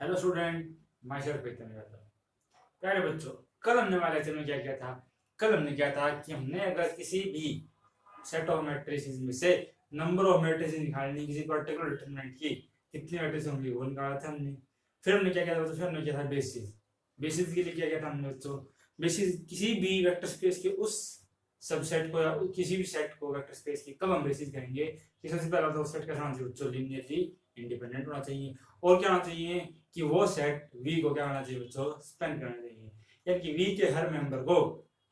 Hello student, my self प्यारे बच्चों, कल हमने वाले लेक्चर में क्या किया था? कल हमने क्या था कि हमने अगर किसी भी सेट ऑफ मैट्रिसेस में से नंबर ऑफ मैट्रिसेस निकालनी, किसी पर्टिकुलर डिटरमिनेंट की कितनी मैट्रिसेस होंगी वो निकाला था हमने। फिर हमने क्या किया था? फिर हमने किया था बेसिस। बेसिस के लिए क्या किया था हमने बच्चों? बेसिस किसी भी वेक्टर स्पेस के उस सबसेट को या किसी भी सेट को वेक्टर स्पेस की कब हम बेसिस करेंगे कि सबसे पहला तो सेट का होना चाहिए बच्चों लीनियरली इंडिपेंडेंट होना चाहिए, और क्या होना चाहिए कि वो सेट वी को क्या होना चाहिए बच्चों? स्पेन करना चाहिए, यानी कि वी के हर मेंबर को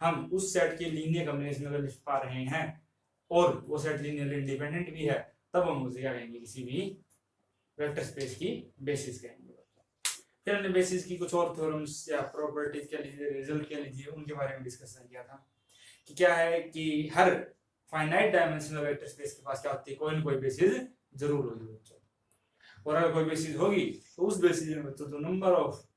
हम उस सेट के लीनियर कॉम्बिनेशन में अगर लिख पा रहे हैं और वो सेट लीनियरली इंडिपेंडेंट भी है, तब हम उसे क्या कहेंगे? किसी भी वेक्टर स्पेस की बेसिस कहेंगे। फिर हमने बेसिस की कुछ और थ्योरम्स या प्रॉपर्टीज कह लीजिए, रिजल्ट कह लीजिए, उनके बारे में डिस्कशन किया था कि क्या है कि हर फाइनाइट डायमेंशनल वेक्टर स्पेस के पास क्या होती है? कोई ना कोई बेसिस जरूर होगी बच्चों, और अगर कोई बेसिस होगी तो उस बेसिस में बच्चों जो नंबर ऑफ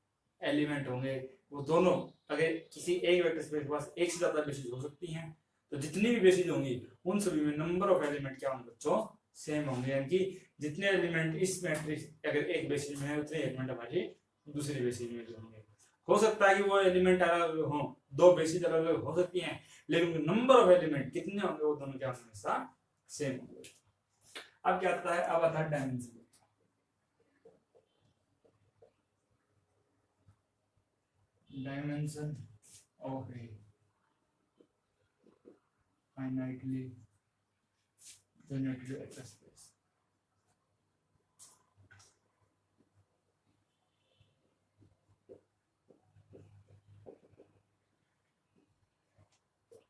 एलिमेंट होंगे वो दोनों, अगर किसी एक वेक्टर स्पेस के पास एक से ज्यादा बेसिस हो सकती हैं, तो जितनी भी बेसिस होंगी उन सभी में नंबर ऑफ एलिमेंट क्या होंगे बच्चों? सेम होंगे, यानी कि जितने एलिमेंट इस मैट्रिक्स अगर एक बेसिस में है उतने एलिमेंट हमारी दूसरी बेसिस में भी होंगे। हो सकता है कि वो एलिमेंट अलग हो, दो बेसिस अलग अलग हो सकती हैं, लेकिन नंबर ऑफ एलिमेंट कितने होंगे वो दोनों क्या हमेशा सेम होंगे। अब क्या आता है? अब आता है dimension. dimension of a finitely generated vector space.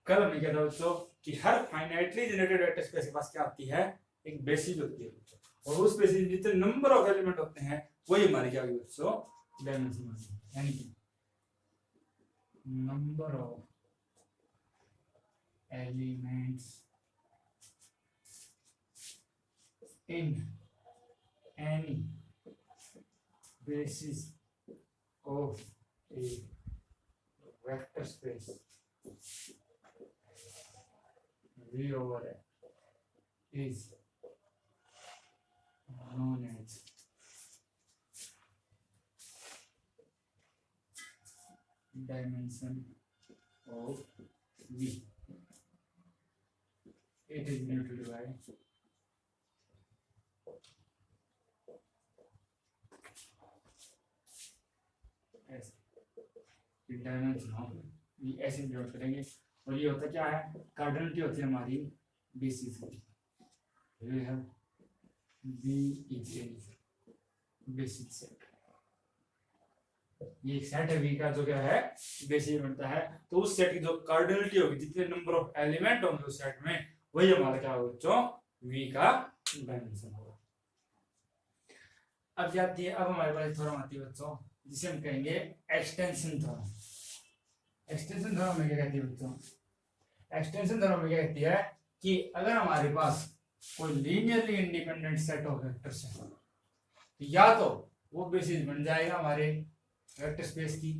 कल हमने क्या था बच्चों कि हर फाइनाइटली जनरेटेड वेक्टर स्पेस के पास क्या आती है? एक बेसिस होती है, और उस बेसिस में जितने नंबर ऑफ एलिमेंट होते हैं वही हमारी क्या होगी बच्चों? डायमेंशन होगी, यानी कि number of elements in any basis of a vector space V over X is known as dimension of V. It is denoted by S. Dimension of V ऐसे डिनोट करेंगे, और ये होता क्या है? कार्डिनलिटी होती है हमारी बेसिस की। ये है V is a basis set, ये एक सेट है V का जो क्या है बेसिस बनता है, तो उस सेट की जो कार्डिनलिटी होगी, जितने नंबर ऑफ एलिमेंट होंगे उस सेट में, वही हमारा क्या होगा बच्चों? V का डायमेंशन होगा। अब जाती है, अब हमारे पास थ्योरम आती है बच्चों जिसे हम कहेंगे एक्सटेंशन थ्योरम। एक्सटेंशन थ्योरम में क्या कहती है बच्चों? एक्सटेंशन थ्योरम में क्या कहती है कि अगर हमारे पास कोई linearly independent set of vectors है, तो या तो वो बेसिस बन जाएगा हमारे वेक्टर स्पेस की,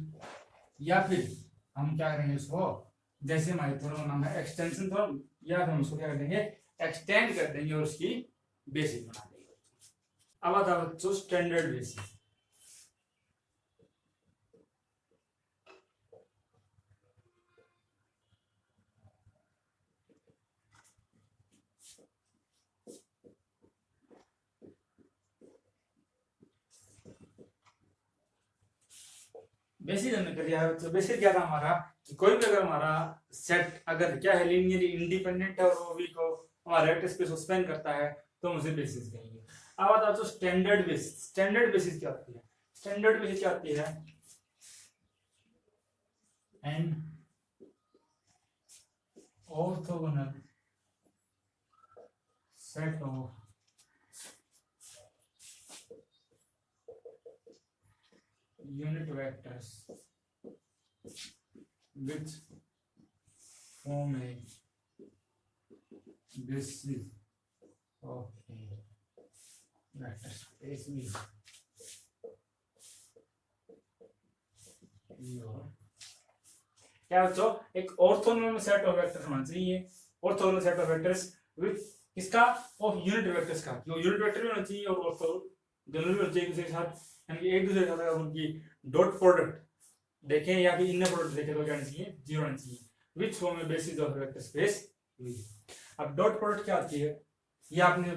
या फिर हम क्या करेंगे उसको, जैसे हमारे थ्योरम का नाम है एक्सटेंशन थ्योरम, या फिर हम उसको क्या कर देंगे? एक्सटेंड कर देंगे और उसकी बेसिस बना देंगे। अब आता है बच्चों स्टैंडर्ड बेसिस। बेसिस हमने कर दिया है बच्चों। बेसिस क्या था हमारा कि कोई भी अगर हमारा सेट अगर क्या है लीनियरली इंडिपेंडेंट है और वो वी को हमारा वेक्टर स्पेस को स्पेन करता है, तो हम उसे बेसिस कहेंगे। अब आता है स्टैंडर्ड बेसिस। स्टैंडर्ड बेसिस क्या होती है? स्टैंडर्ड बेसिस क्या होती है? An orthogonal set of unit vectors which form a basis of a vector space V. क्या बच्चों? एक ऑर्थोगोनल सेट ऑफ वेक्टर्स होना चाहिए। Orthogonal set of vectors with इसका ऑफ यूनिट वेक्टर्स का, जो यूनिट वेक्टर भी होना चाहिए और ऑर्थो दोनों भी बच्चे एक दूसरे के साथ, यानी एक दूसरे के साथ अगर उनकी डॉट प्रोडक्ट देखें या फिर इनर प्रोडक्ट देखें तो क्या होना चाहिए, 0 होना चाहिए, विच फॉर्म में basis of vector space V। अब डॉट प्रोडक्ट क्या होती है, ये आपने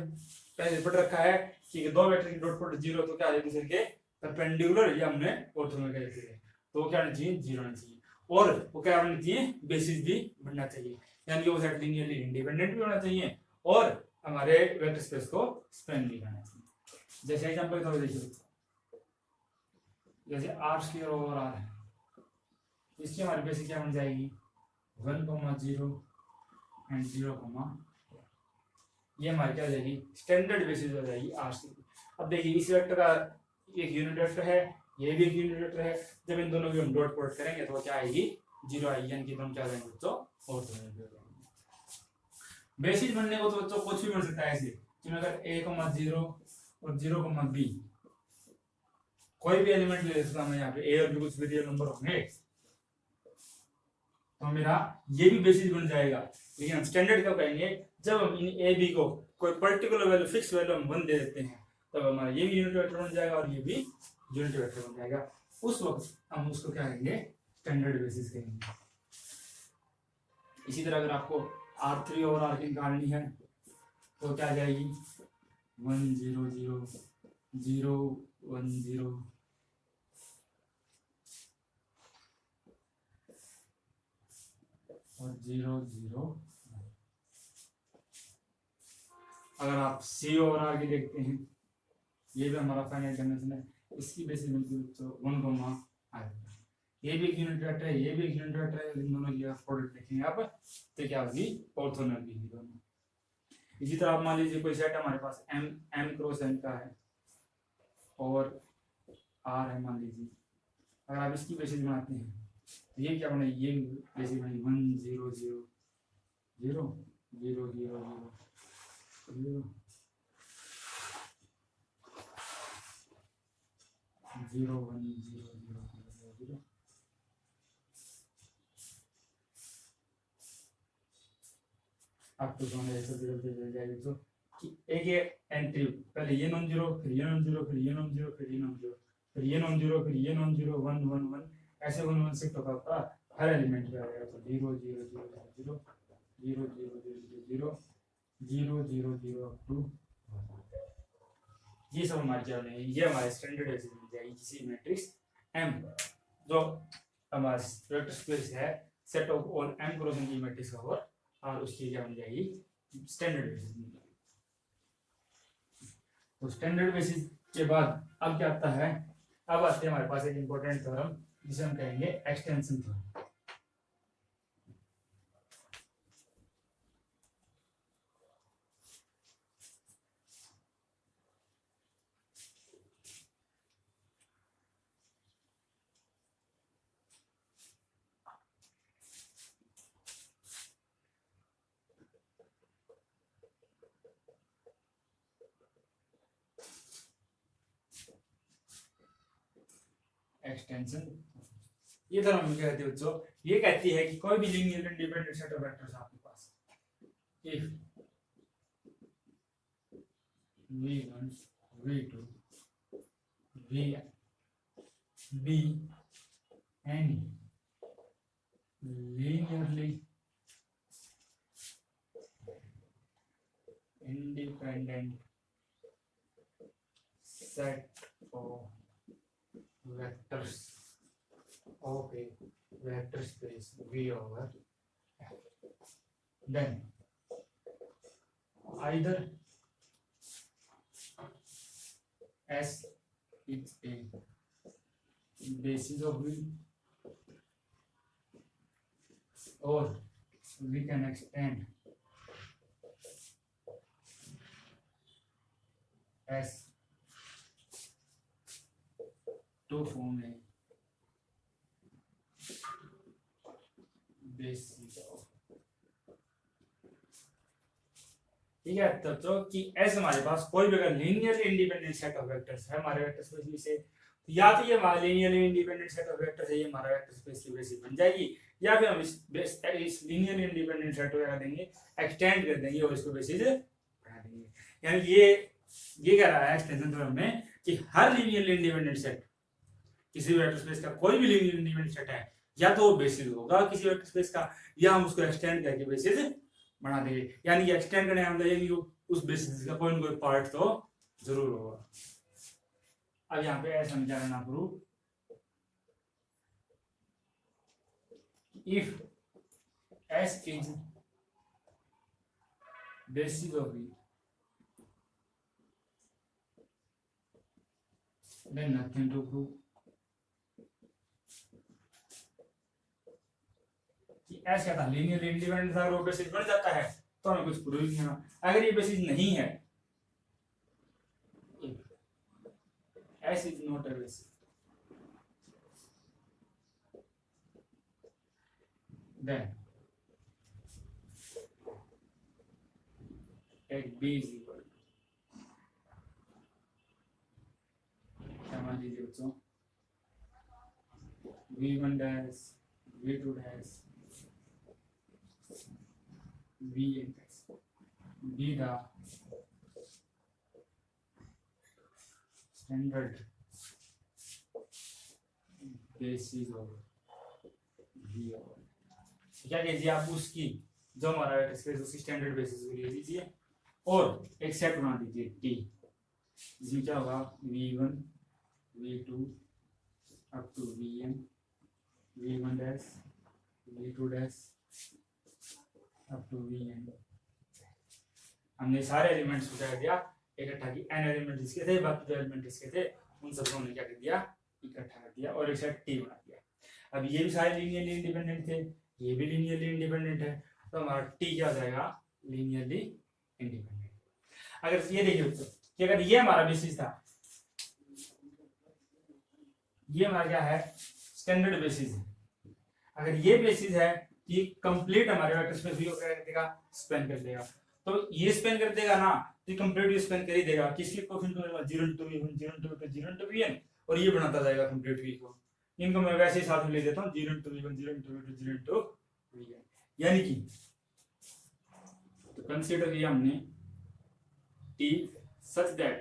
पहले पढ़ रखा है कि दो वेक्टर की डॉट प्रोडक्ट 0 तो क्या एक दूसरे के परपेंडिकुलर, या हमने ऑर्थोगोनल कहते हैं, तो वो क्या होना चाहिए, 0 होना चाहिए, और वो क्या होना चाहिए, बेसिस भी बनना चाहिए, यानी कि वो सेट लीनियरली इंडिपेंडेंट भी होना चाहिए और हमारे वेक्टर स्पेस को स्पैन भी करना चाहिए। जैसे एग्जांपल थोड़ा देखिए, जैसे r स्क्वायर ओवर r है, इसकी हमारी बेसिस क्या बन जाएगी, 1, 0 एंड 0, ये हमारी क्या हो जाएगी, स्टैंडर्ड बेसिस हो जाएगी r की। अब देखिए इस वेक्टर का एक यूनिट वेक्टर है, ये भी एक यूनिट वेक्टर है, जब इन दोनों की हम डॉट प्रोडक्ट करेंगे तो क्या आएगी, 0 आएगी, यानी कि दोनों क्या जाएंगे बच्चों, ऑर्थोगोनल हो जाएंगे। बेसिस बनने को तो बच्चों कुछ भी बन सकता है ऐसे, जिसमें अगर a, 0 और 0, b कोई भी एलिमेंट ले सकता हूं यहाँ पे, a और b कुछ भी रियल नंबर होंगे तो मेरा ये भी बेसिस बन जाएगा। लेकिन हम स्टैंडर्ड कब कहेंगे, जब हम इन ए बी को कोई पर्टिकुलर वैल्यू, फिक्स वैल्यू हम 1 दे देते हैं, तब हमारा ये भी यूनिट वेक्टर बन जाएगा और ये भी यूनिट वेक्टर बन जाएगा। उस वक्त हम उसको क्या कहेंगे, स्टैंडर्ड बेसिस कहेंगे। इसी तरह अगर आपको R3 और R की निकालनी है तो क्या आ जाएगी, 1, 0, 0, 0, 1, 0, और 0, 0। अगर आप C और R की देखते हैं, ये भी हमारा फाइनाइट डायमेंशन है, इसकी बेसिस बनती है तो 1, आएगा। ये भी एक यूनिट वेक्टर है, ये भी एक यूनिट वेक्टर है, इन दोनों की प्रोडक्ट देखेंगे आप तो क्या होगी, ऑर्थोगोनल भी दोनों। इसी तरह आप मान लीजिए कोई सेट हमारे पास m क्रॉस n का है और R है मान लीजिए, अगर आप इसकी बेसिस बनाते हैं तो ये क्या बनेगी, ये बेसिस बनेगी 1, 0, 0, 0, 0, 0, 0, 0, 1, 0, 0, 0। अब तो जाएगी तो कि एक ये एंट्री, पहले ये नॉन जीरो, फिर ये नॉन जीरो, फिर ये नॉन जीरो, फिर ये नॉन जीरो, फिर ये नॉन जीरो, फिर ये नॉन जीरो, 1, 1, 1, ऐसे 1, 1 शिफ्ट होता हर एलिमेंट पे आएगा। तो 0, 0, 0, 0, 0, 0, 0, 0, 0, 0, 0 अप टू, ये सब हमारे क्या है, ये हमारे स्टैंडर्ड बेसिस मिल जाएगी किसी मैट्रिक्स M, जो हमारा वेक्टर स्पेस है set of all M cross N की मैट्रिक्स का, और उसकी क्या बन जाएगी, स्टैंडर्ड बेसिस। तो स्टैंडर्ड बेसिस के बाद अब क्या आता है, अब आते हैं हमारे पास एक इंपॉर्टेंट थ्योरम जिसे हम कहेंगे एक्सटेंशन थ्योरम। एक्सटेंशन ये थ्योरम क्या कहती है बच्चों, ये कहती है कि कोई भी linear independent set of vectors आपके पास, if v1 v2 vn be any linearly independent set of vectors of a vector space V over F, then either S is a basis of V, or we can extend S to form a basis of, ठीक है। तब तो कि S हमारे पास कोई भी अगर linearly independent set of vectors है हमारे वेक्टर स्पेस में से, तो या तो ये हमारा linearly independent set of vectors है, ये हमारा वेक्टर स्पेस की बेसिस बन जाएगी, या फिर हम इस लीनियरली इंडिपेंडेंट सेट को क्या देंगे, एक्सटेंड कर देंगे और इसको बेसिस बना देंगे। यानी ये ये कह रहा है एक्सटेंशन थ्योरम में कि हर लीनियरली इंडिपेंडेंट सेट, किसी भी वेक्टर स्पेस का कोई भी लीनियरली इंडिपेंडेंट सेट है, या तो वो बेसिस होगा किसी वेक्टर स्पेस का, या हम उसको एक्सटेंड करके बेसिस बना देंगे। यानी कि एक्सटेंड करने का मतलब ये कि उस बेसिस का कोई ना कोई पार्ट तो जरूर होगा। अब यहाँ पे ऐसा क्या करना prove, if S is basis of V, then nothing to prove कि S क्या था, लीनियरली इंडिपेंडेंट था, वो बेसिस बन जाता है तो हमें कुछ प्रूव नहीं करना। अगर ये बेसिस नहीं है, S is not a basis, then at B is equal क्या मान लीजिए बच्चों, V1 dash, V2 dash, Vn dash, be the standard basis of V over, क्या कीजिए आप उसकी जो हमारा वेक्टर स्पेस उसकी स्टैंडर्ड बेसिस को ले लीजिए और एक सेट बना दीजिए T, जिसमें क्या होगा V1 V2 up to Vn, V1 dash V2 dash up to Vn। हमने सारे एलिमेंट्स को क्या कर दिया इकट्ठा की, n एलिमेंट इसके थे, बाकी जो एलिमेंट इसके थे उन सबको हमने क्या कर दिया इकट्ठा कर दिया और एक सेट T बना दिया। अब ये भी सारे लीनियरली इंडिपेंडेंट थे, ये भी लीनियरली इंडिपेंडेंट है, तो हमारा T क्या हो जाएगा लीनियरली इंडिपेंडेंट। अगर ये देखिए कि अगर ये हमारा बेसिस था, ये हमारा क्या है स्टैंडर्ड बेसिस है, अगर ये बेसिस है कि कंप्लीट हमारे वेक्टर स्पेस को क्या कर देगा स्पेन कर देगा, तो ये स्पेन कर देगा ना तो कंप्लीट ये स्पेन कर ही देगा। किसके कोएफिशिएंट होगा 0 to v1 0 to v2 0 to vn, और ये बनाता जाएगा कंप्लीट v को। इनको मैं वैसे ही साथ में ले देता हूं 0 to v1 0 to v2 0 to vn, यानी कि तो कंसीडर किया हमने t सच दैट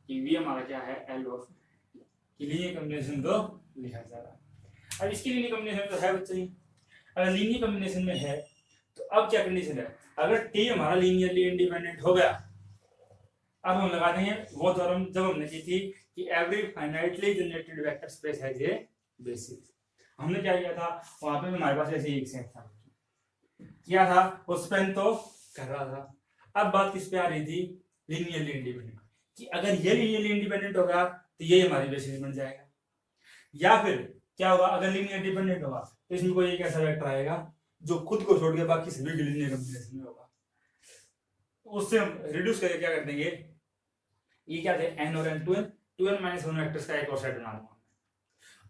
कि v हमारा क्या है l ऑफ कि लीनियर कॉम्बिनेशन को लिखा जा रहा है। अब इसकी लीनियर कॉम्बिनेशन तो है बच्चे, अगर लीनियर कॉम्बिनेशन में है तो अब क्या कंडीशन है, अगर t हमारा लीनियरली इंडिपेंडेंट हो गया, अब हम लगा देंगे वो थ्योरम जब हमने की थी कि every finitely generated vector space has a basis. हमने क्या किया था वहां पे हमारे पास ऐसे एक सेट था, क्या था वो स्पेन तो कर रहा था। अब बात किस पे आ रही थी लीनियरली इंडिपेंडेंट, कि अगर ये लीनियरली इंडिपेंडेंट होगा तो ये हमारी बेसिस बन जाएगा, या फिर क्या होगा अगर लीनियर डिपेंडेंट होगा तो इसमें कोई एक ऐसा वेक्टर आएगा जो खुद को छोड़ के बाकी सभी के लीनियर कॉम्बिनेशन में होगा, उससे हम रिड्यूस करके क्या कर देंगे, ये क्या थे n और n 2n माइनस 1 वेक्टर्स का एक और सेट बना दूंगा।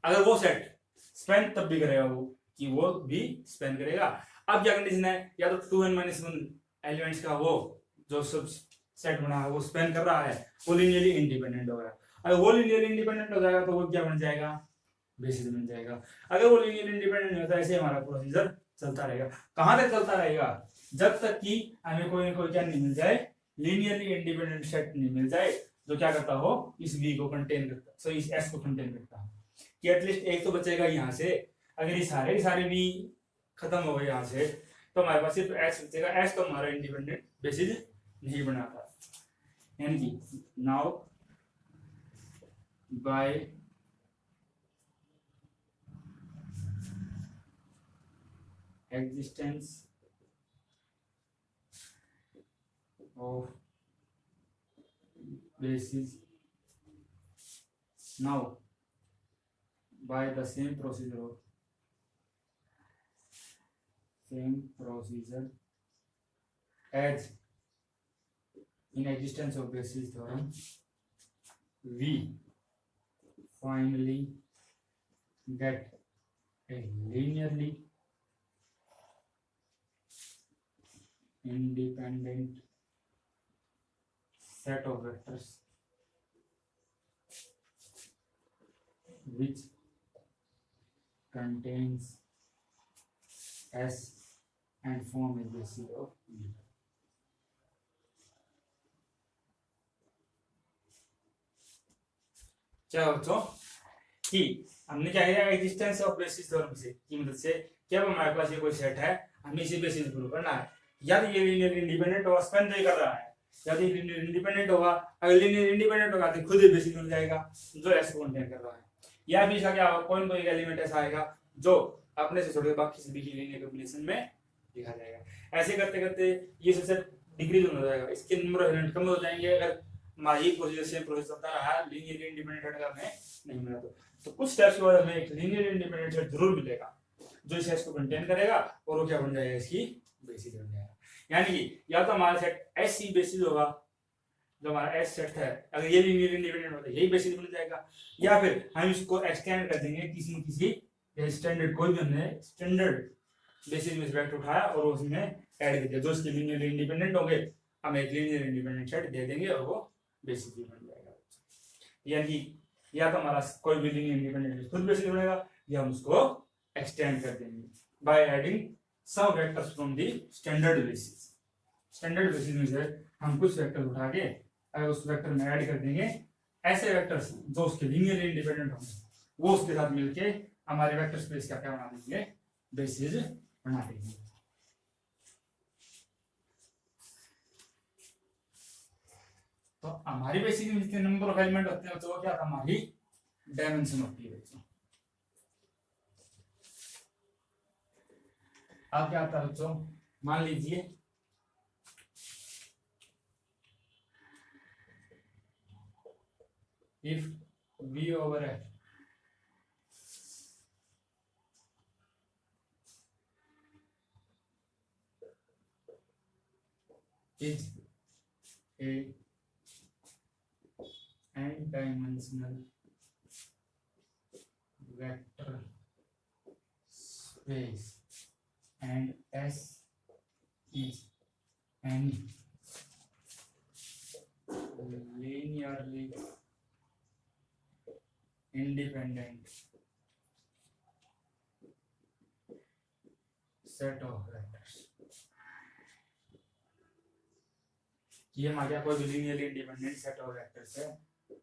अगर वो सेट स्पेन तब भी करेगा वो कि वो भी स्पेन करेगा। अब क्या कंडीशन है, या तो 2n माइनस 1 एलिमेंट्स का वो जो सब सेट बना है वो स्पेन कर रहा है, वो लीनियरली इंडिपेंडेंट हो गया। अगर वो लीनियरली इंडिपेंडेंट हो जाएगा तो वो क्या बन जाएगा बेसिस बन जाएगा। अगर वो लीनियरली इंडिपेंडेंट नहीं होता ऐसे हमारा प्रोसीजर चलता रहेगा। कहां तक चलता रहेगा, जब तक कि हमें कोई ना कोई क्या नहीं मिल जाए लीनियरली इंडिपेंडेंट सेट नहीं मिल जाए जो क्या करता हो इस V को कंटेन करता, सो इस S को कंटेन करता है, कि एटलीस्ट एक तो बचेगा यहाँ से। अगर ये सारे V खत्म हो गए यहाँ से तो हमारे पास सिर्फ S बचेगा, S तो हमारा इंडिपेंडेंट बेसिस नहीं बनाता। यानी कि now by existence of basis, now by the same procedure as in existence of basis theorem, we finally get a linearly independent set of vectors which contains S and form a basis of V. क्या बच्चों कि हमने क्या किया existence of basis theorem से की मदद से क्या हमारे पास ये कोई सेट है हमें इसी बेसिस प्रूव करना है। यदि ये लीनियर इंडिपेंडेंट होगा स्पेन तो कर रहा है, यदि लीनियर इंडिपेंडेंट होगा अगर लीनियर इंडिपेंडेंट होगा तो खुद ही बेसिस मिल जाएगा जो एस को कंटेन कर रहा है। या भी इसका क्या होगा कोई ना कोई एलिमेंट ऐसा आएगा जो अपने से छोटे बाकी सभी की लीनियर कॉम्बिनेशन में लिखा जाएगा। ऐसे करते करते ये सबसे डिक्रीज हो जाएगा, इसके नंबर ऑफ एलिमेंट कम हो जाएंगे अगर हमारी प्रोसीजर सेम प्रोसेस चलता रहा लीनियर इंडिपेंडेंट का हमें नहीं मिला तो कुछ स्टेप्स के बाद हमें एक लीनियर इंडिपेंडेंट सेट जरूर मिलेगा जो इस सेट को कंटेन करेगा और वो क्या बन जाएगा इसकी बेसिस बन जाएगा। यानी कि या तो हमारा सेट एस ही बेसिस होगा जो हमारा एस सेट है अगर ये लीनियर इंडिपेंडेंट होता है यही बेसिस बन जाएगा, या फिर हम इसको एक्सटेंड कर देंगे किसी न किसी स्टैंडर्ड कोई भी हमने स्टैंडर्ड बेसिस में वेक्टर उठाया और उसमें ऐड कर दिया जो इसके लीनियर इंडिपेंडेंट होंगे हम एक लीनियर इंडिपेंडेंट सेट दे देंगे और वो बेसिस भी बन जाएगा। यानी या तो हमारा कोई भी लीनियर इंडिपेंडेंट खुद बेसिस बनेगा या हम उसको एक्सटेंड कर देंगे by adding some vectors from the standard basis. Standard basis में से हम कुछ वेक्टर उठा के अगर उस वेक्टर में ऐड कर देंगे ऐसे वेक्टर्स जो उसके लीनियर इंडिपेंडेंट होंगे वो उसके साथ मिलके हमारे वेक्टर स्पेस का क्या बना देंगे बेसिस बना देंगे। तो हमारी बेसिस में जितने नंबर ऑफ एलिमेंट होते हैं तो क्या हमारी डायमेंशन होती है बच्चों। अब क्या आता है बच्चों मान लीजिए if v over f is a n-dimensional vector space and S is any linearly independent set of vectors। ये हमारे कोई भी linearly independent set of vectors है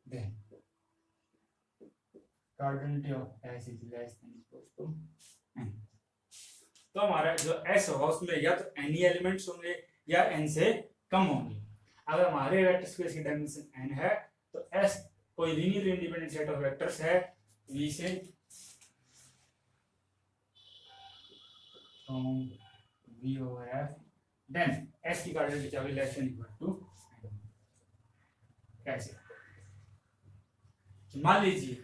then cardinality of S is less than equals to n। तो हमारा जो S होगा उसमें या तो n एलिमेंट्स होंगे या n से कम होंगे। अगर हमारे वेक्टर स्पेस की डायमेंशन n है तो S कोई linear independent set of vectors है V से V over F then S की कार्डिनलिटी क्या होगी लेस देन इक्वल टू कैसे मान लीजिए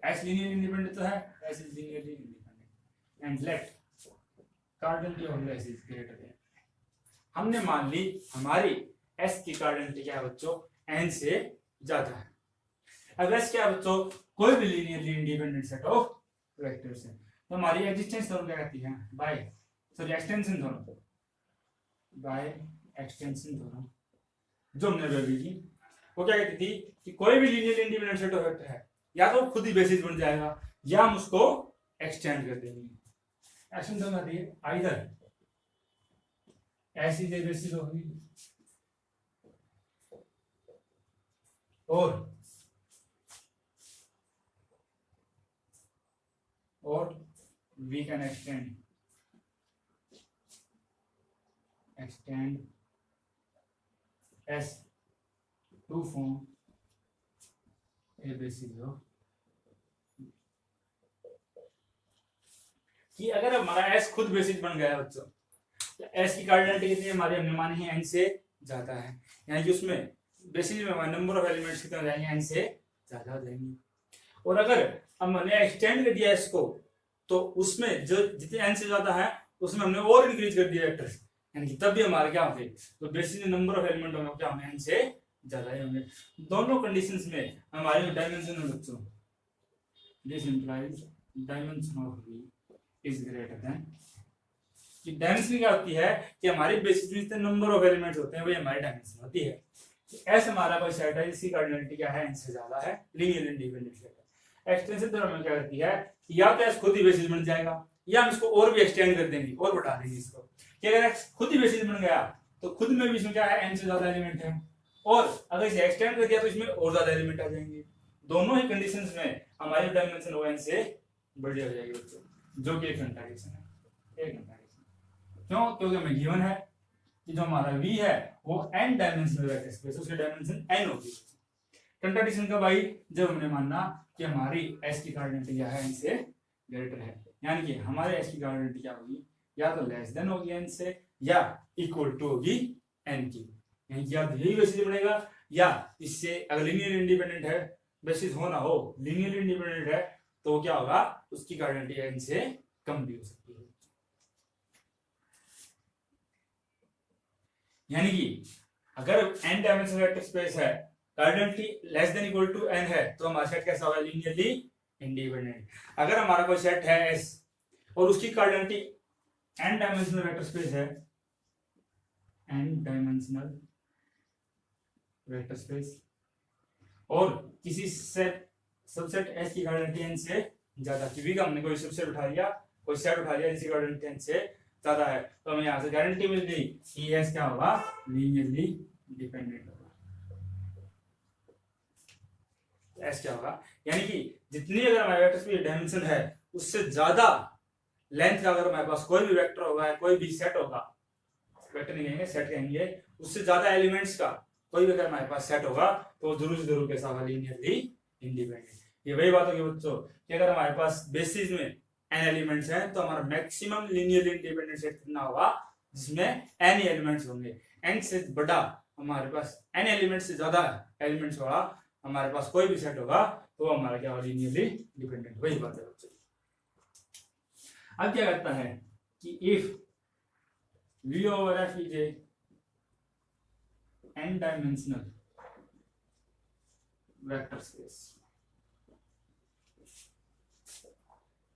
S लीनियर इंडिपेंडेंट तो है S is linearly independent and let cardinality of S is greater than. हमने मान ली हमारी S की कार्डिनलिटी क्या है बच्चों n से ज्यादा है। अब S क्या है बच्चों कोई भी linearly independent set of vectors है तो हमारी एग्जिस्टेंस थ्योरम क्या कहती है by sorry extension theorem by extension theorem जो हमने अभी की वो क्या कहती थी कि कोई भी linear independent set of vector है या तो खुद ही बेसिस बन जाएगा या हम उसको एक्सटेंड कर देंगे। एक्सटेंशन थ्योरम कहती है आइदर ऐसी जो बेसिस होगी or we can extend S to form a basis of कि अगर हमारा S खुद बेसिस बन गया बच्चों तो S की कार्डिनलिटी कितनी है हमारी हमने मानी है n से ज्यादा है यानी कि उसमें बेसिस में नंबर ऑफ एलिमेंट्स कितने हो जाएंगे n से ज्यादा हो जाएंगे। और अगर हमने एक्सटेंड कर दिया इसको तो उसमें जो जितने n से ज्यादा है उसमें हमने और इंक्रीज कर दिया वेक्टर्स यानी कि तब भी हमारे क्या होंगे तो बेसिस नंबर ऑफ एलिमेंट होंगे क्या होंगे n से ज्यादा ही होंगे। दोनों कंडीशंस में हमारे डायमेंशन है बच्चों this implies dimension of v is greater than कि डायमेंशन क्या होती है कि हमारी बेसिस में जितने नंबर ऑफ एलिमेंट्स होते हैं वही हमारी डायमेंशन होती है। S हमारा कोई सेट है जिसकी कार्डिनलिटी क्या है n से ज्यादा है लीनियर इंडिपेंडेंट सेट है। एक्सटेंशन थ्योरम में क्या करती है कि या तो S खुद ही बेसिस बन जाएगा या हम इसको और भी एक्सटेंड कर देंगे और बढ़ा देंगे इसको कि अगर x खुद ही बेसिस बन गया तो खुद में भी इसमें क्या है n से ज्यादा एलिमेंट है और अगर इसे एक्सटेंड कर दिया तो इसमें और ज्यादा एलिमेंट आ जाएंगे। दोनों ही कंडीशंस में हमारी डायमेंशन ओ एन से बड़ी हो जाएगी बच्चों, जो कि एक कंट्राडिक्शन है। एक कंट्राडिक्शन क्यों? क्योंकि हमें गिवन है कि जो हमारा V है वो n डायमेंशनल वेक्टर स्पेस, उसकी डायमेंशन n होगी। कंट्राडिक्शन का भाई जब हमने माना कि हमारी S की कोऑर्डिनेट क्या है n से ग्रेटर है, यानी कि हमारे S की कोऑर्डिनेट क्या होगी, या तो लेस देन होगी n से या इक्वल टू होगी n की, यानी कि या यही बेसिस बनेगा या इससे अगर लीनियर इंडिपेंडेंट है, बेसिस हो ना हो लीनियर इंडिपेंडेंट है तो क्या होगा, उसकी कोऑर्डिनेट n से कम भी हो सकती है। यानी कि अगर n डायमेंशनल वेक्टर स्पेस है, coordinate less than equal to n है, तो हमारा सेट कैसा होगा, लीनियरली इंडिपेंडेंट। अगर हमारा कोई सेट है S और उसकी coordinate n dimensional vector space है, n डायमेंशनल वेक्टर स्पेस, और किसी सेट सबसेट S की कोऑर्डिनेट n से ज्यादा, कि का हमने कोई सबसेट उठा लिया, कोई सेट उठा लिया जिसकी कोऑर्डिनेट n से ज्यादा है, तो हमें यहां से गारंटी मिल गई कि S क्या होगा, लीनियरली डिपेंडेंट होगा। S क्या होगा, यानी कि जितनी अगर हमारे वेक्टर स्पेस डायमेंशन है उससे ज्यादा लेंथ का अगर हमारे पास कोई भी वेक्टर होगा, कोई भी सेट होगा, वेक्टर नहीं कहेंगे सेट कहेंगे, उससे ज्यादा एलिमेंट्स का कोई भी अगर हमारे पास सेट होगा तो जरूर से जरूर कैसा होगा, लीनियरली इंडिपेंडेंट। ये वही बात होगी बच्चों कि अगर हमारे पास बेसिस में n एलिमेंट्स हैं तो हमारा मैक्सिमम लीनियरली इंडिपेंडेंट सेट कितना होगा, जिसमें n एलिमेंट्स होंगे। n से बड़ा हमारे पास n एलिमेंट्स से ज्यादा एलिमेंट्स होगा हमारे पास कोई भी सेट होगा तो हमारा क्या होगा, लीनियरली डिपेंडेंट। वही बात है बच्चों। अब क्या करता है कि if V over F is a n dimensional vector space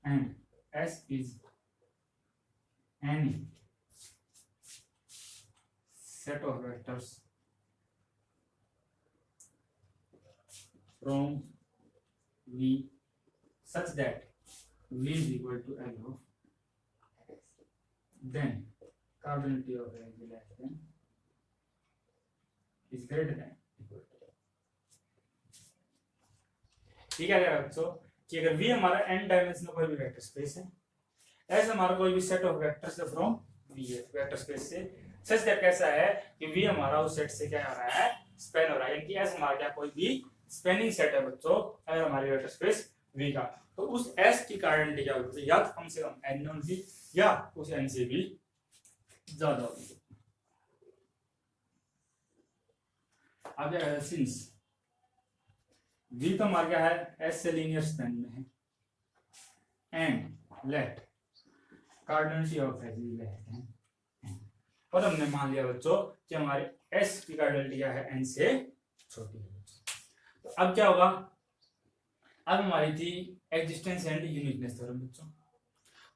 and S is any set of vectors from V such that V is equal to L of, then coordinate of L is less than is greater than equal to। ठीक है बच्चों कि अगर V हमारा n dimensional कोई भी vector space है, S हमारा कोई भी सेट ऑफ वेक्टर्स है फ्रॉम V है वेक्टर स्पेस से, सच दैट कैसा है कि V हमारा उस सेट से क्या हो रहा है, स्पैन हो रहा है, यानी कि S हमारा क्या कोई भी स्पैनिंग सेट है बच्चों अगर हमारी वेक्टर स्पेस V का, तो उस S की कोऑर्डिनेट क्या होगी, या तो कम से कम n होगी या उस n से भी ज्यादा होगी। अब क्या है, सिंस V तो हमारा क्या है, S से लीनियर स्पैन में है and let coordinate of S is less than, और हमने मान लिया बच्चों कि हमारे S की कोऑर्डिनेट क्या है, n से छोटी है। तो अब क्या होगा, अब हमारी थी एग्जिस्टेंस एंड यूनिकनेस थ्योरम बच्चों,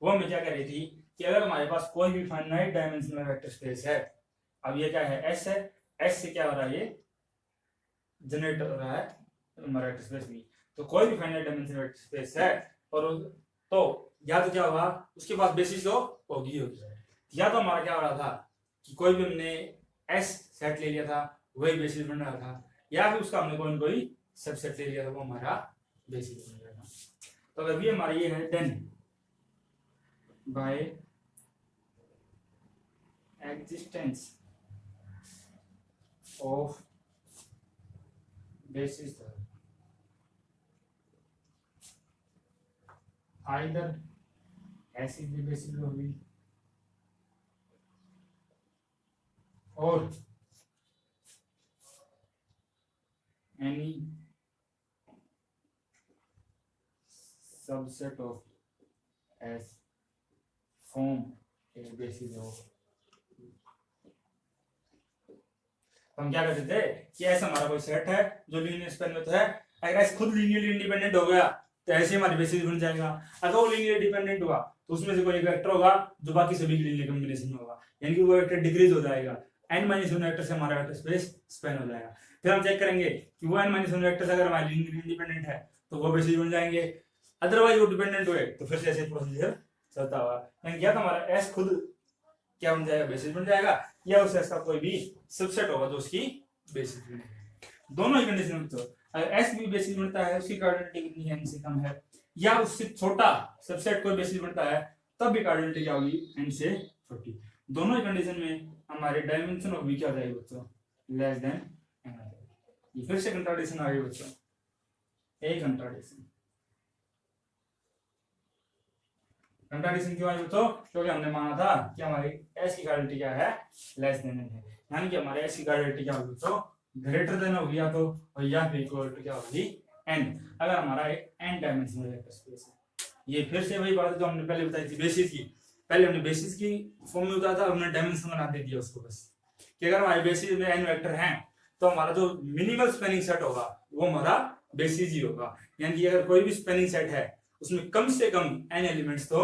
वो हमें क्या कह रही थी कि अगर हमारे पास कोई भी फाइनाइट डायमेंशनल वेक्टर स्पेस है, अब ये क्या है, S है, S से क्या हो रहा है, ये जनरेट हो रहा है हमारा वेक्टर स्पेस भी, तो कोई भी फाइनाइट डायमेंशनल वेक्टर स्पेस है और तो या तो क्या होगा, उसके पास बेसिस तो होगी होगी, या तो हमारा क्या हो रहा था कि कोई भी हमने S सेट ले लिया था वही बेसिस बन रहा था, या फिर उसका हमने कोई कोई सबसेट ले लिया था वो हमारा बेसिस बन रहा था। तो अगर भी हमारा ये है, then by existence of basis either S is the basis of V or any subset of S form a basis of। हम क्या करते थे कि ऐसा हमारा कोई सेट है जो लीनियर स्पैन में तो है, अगर ऐसे खुद लीनियरली इंडिपेंडेंट हो गया तो ऐसे हमारी बेसिस बन जाएगा। अगर वो लीनियर डिपेंडेंट हुआ तो उसमें से कोई एक वेक्टर होगा जो बाकी सभी की लीनियर कॉम्बिनेशन में होगा, यानी कि वो वेक्टर डिक्रीज हो जाएगा, n-1 वेक्टर से हमारा वेक्टर स्पेस स्पैन हो जाएगा। फिर हम चेक करेंगे कि वो n-1 वेक्टर अगर हमारे लीनियर इंडिपेंडेंट है तो वो बेसिस बन जाएंगे, अदरवाइज वो डिपेंडेंट हुए तो फिर से ऐसे प्रोसीजर चलता होगा, यानी क्या तो हमारा S खुद क्या बन जाएगा, बेसिस बन जाएगा, या उस S का कोई भी सबसेट होगा जो उसकी बेसिस बनेगा। दोनों ही कंडीशन में तो अगर एस भी बेसिस बनता है उसकी कार्डिनलिटी कितनी है, एन से कम है, या उससे छोटा सबसेट कोई बेसिस बनता है तब भी कार्डिनलिटी क्या होगी, एन से छोटी। दोनों ही कंडीशन में हमारे डायमेंशन ऑफ वी क्या हो जाएगी बच्चों, लेस देन एन। ये फिर से कंट्राडिक्शन आ गई बच्चों, एक कंट्राडिक्शन। कंट्राडिक्शन क्यों आई बच्चों, क्योंकि हमने माना था कि हमारी एस की कार्डिनलिटी क्या है, लेस देन एन है, यानी कि हमारे एस की कार्डिनलिटी क्या होगी बच्चों, ग्रेटर देन होगी या तो, और या फिर इक्वल टू क्या होगी, एन, अगर हमारा एक एन डायमेंशनल वेक्टर स्पेस है। ये फिर से वही बात जो हमने पहले बताई थी बेसिस की, पहले हमने बेसिस की फॉर्म में बताया था, हमने डायमेंशन बना दे दिया उसको बस, कि अगर हमारे बेसिस में एन वेक्टर हैं तो हमारा जो मिनिमल स्पैनिंग सेट होगा वो हमारा बेसिस ही होगा, यानी कि अगर कोई भी स्पैनिंग सेट है उसमें कम से कम एन एलिमेंट्स तो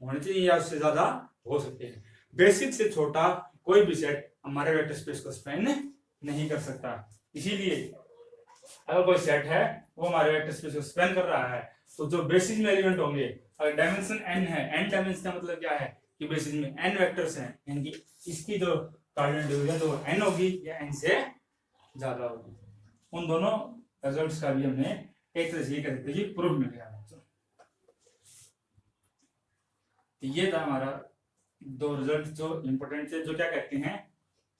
होने चाहिए या उससे ज्यादा हो सकते हैं। बेसिस से छोटा कोई भी सेट हमारे वेक्टर स्पेस को स्पैन नहीं कर सकता। इसीलिए अगर कोई सेट है वो हमारे वेक्टर स्पेस को स्पैन कर रहा है तो जो बेसिस में एलिमेंट होंगे, अगर डायमेंशन n है, n डायमेंशन का मतलब क्या है कि बेसिस में n वेक्टर्स हैं, यानी कि इसकी जो कार्डिनलिटी होगी तो n होगी या n से ज्यादा होगी। उन दोनों रिजल्ट्स का भी हमने एक तरह से ये कह सकते हैं कि प्रूफ मिल गया। तो ये था हमारा दो रिजल्ट जो इंपॉर्टेंट थे, जो क्या कहते हैं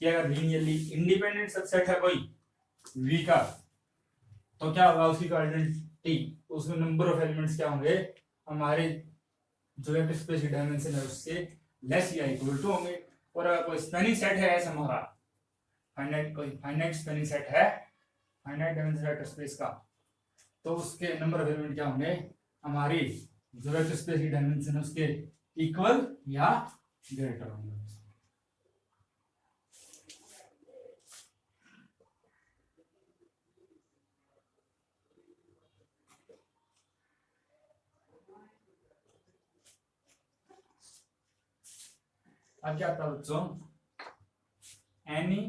कि अगर लीनियरली इंडिपेंडेंट सबसेट है कोई V का तो क्या होगा उसकी कार्डिनलिटी, उसमें नंबर ऑफ एलिमेंट्स क्या होंगे, हमारे जो वेक्टर स्पेस की डायमेंशन है उससे लेस या इक्वल टू होंगे। और अगर कोई स्पैनिंग सेट है ऐसा हमारा फाइनाइट, कोई फाइनाइट स्पैनिंग सेट है फाइनाइट डायमेंशन वेक्टर स्पेस का, तो उसके नंबर ऑफ एलिमेंट क्या होंगे, हमारी जो वेक्टर स्पेस की डायमेंशन है उसके इक्वल या ग्रेटर होंगे। अब क्या था बच्चों, any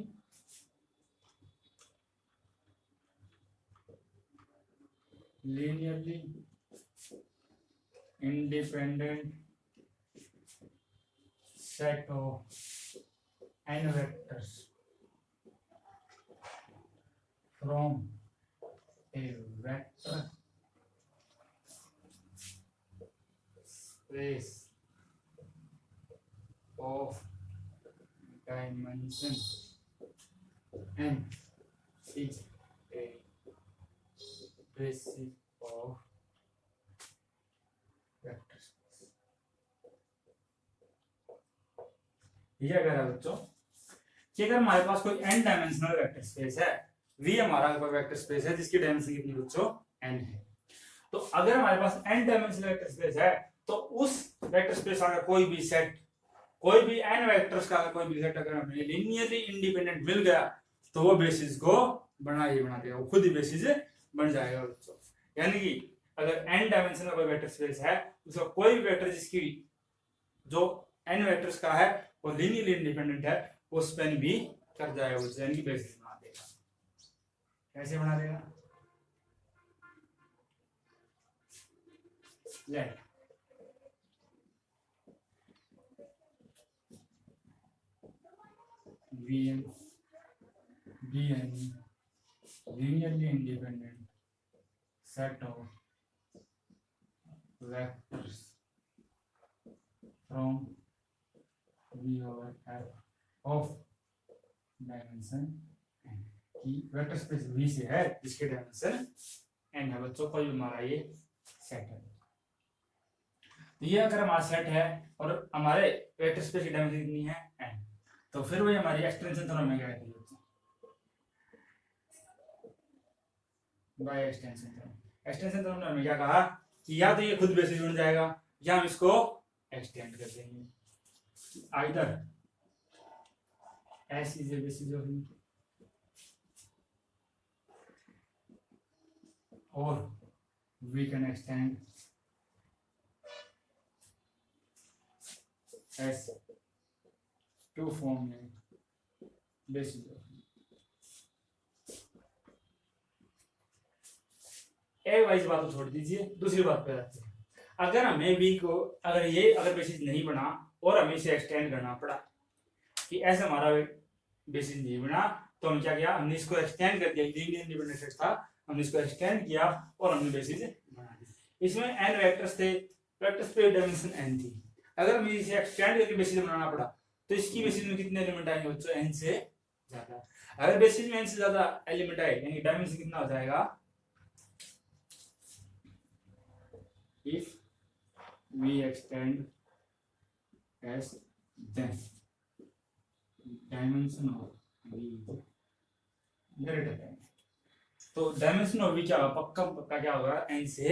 linearly independent set of n vectors from a vector space of dimension n is a basis of vector space। ये क्या कह रहा है बच्चों कि अगर हमारे पास कोई n डायमेंशनल वेक्टर स्पेस है, V हमारा कोई वेक्टर स्पेस है जिसकी डायमेंशन कितनी बच्चों n है, तो अगर हमारे पास n डायमेंशनल वेक्टर स्पेस है तो उस वेक्टर स्पेस का कोई भी सेट, कोई भी n वेक्टर्स का कोई भी सेट अगर हमें लीनियरली इंडिपेंडेंट मिल गया तो वो बेसिस को बना देगा, वो खुद ही बेसिस बन जाएगा बच्चों। यानी कि अगर n डायमेंशन का कोई वेक्टर स्पेस है उसका कोई भी वेक्टर जिसकी जो n वेक्टर्स का है वो लीनियरली इंडिपेंडेंट है, वो स्पैन भी कर जाएगा, वो यानी कि बेसिस बना देगा। कैसे बना देगा, late Vn be any linearly independent set of vectors from V over F of dimension n, कि वेक्टर स्पेस V से है जिसके डायमेंशन n है बच्चों, कोई हमारा ये सेट है। तो ये अगर हमारा सेट है और हमारे वेक्टर स्पेस की डायमेंशन कितनी है n, तो फिर वही हमारी एक्सटेंशन थ्योरम में क्या कहती है by extension theorem. Extension theorem में क्या कहा कि या तो ये खुद बेसिस बन जाएगा या हम इसको एक्सटेंड कर देंगे, either S is a basis of V or we can extend S to form a basis of V। एक वाइज बात तो छोड़ दीजिए, दूसरी बात पे आते हैं। अगर हमें V को अगर बेसिस नहीं बना और हमें इसे एक्सटेंड करना पड़ा कि ऐसा हमारा बेसिस नहीं बना तो हम क्या किया, हमने इसको एक्सटेंड कर दिया, लीनियर इंडिपेंडेंट सेट था, हमने इसको एक्सटेंड किया और हमने बेसिस बना दी। इसमें n वेक्टर्स थे, वेक्टर्स पे डायमेंशन n थी। अगर मुझे इसे एक्सटेंड करके बेसिस बनाना पड़ा तो इसकी बेसिस में कितने एलिमेंट आएंगे बच्चों, n से ज्यादा। अगर बेसिस में n से ज्यादा एलिमेंट आए यानी डायमेंशन कितना हो जाएगा, if we extend as then dimension of v greater than, तो डायमेंशन ऑफ v क्या होगा, पक्का पक्का क्या होगा, n से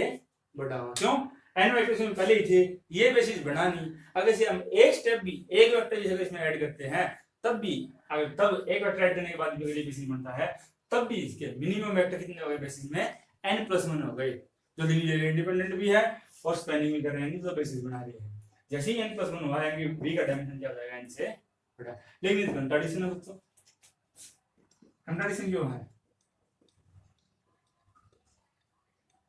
बड़ा होगा। क्यों, n वेक्टर्स में पहले ही थे, ये बेसिस बनानी, अगर से हम एक स्टेप भी एक वेक्टर जैसे इसमें ऐड करते हैं तब भी, अगर तब एक वेक्टर ऐड करने के बाद भी अगली बेसिस बनता है तब भी इसके मिनिमम वेक्टर कितने हो गए बेसिस में, n+1 हो गए, जो लीनियर इंडिपेंडेंट भी है और स्पैनिंग भी कर रहे हैं, तो बेसिस बना रहे हैं। जैसे ही n+1 हुआ है v का डायमेंशन क्या हो जाएगा, n से बड़ा। लेकिन कंट्राडिक्शन है बच्चों, कंट्राडिक्शन क्यों है,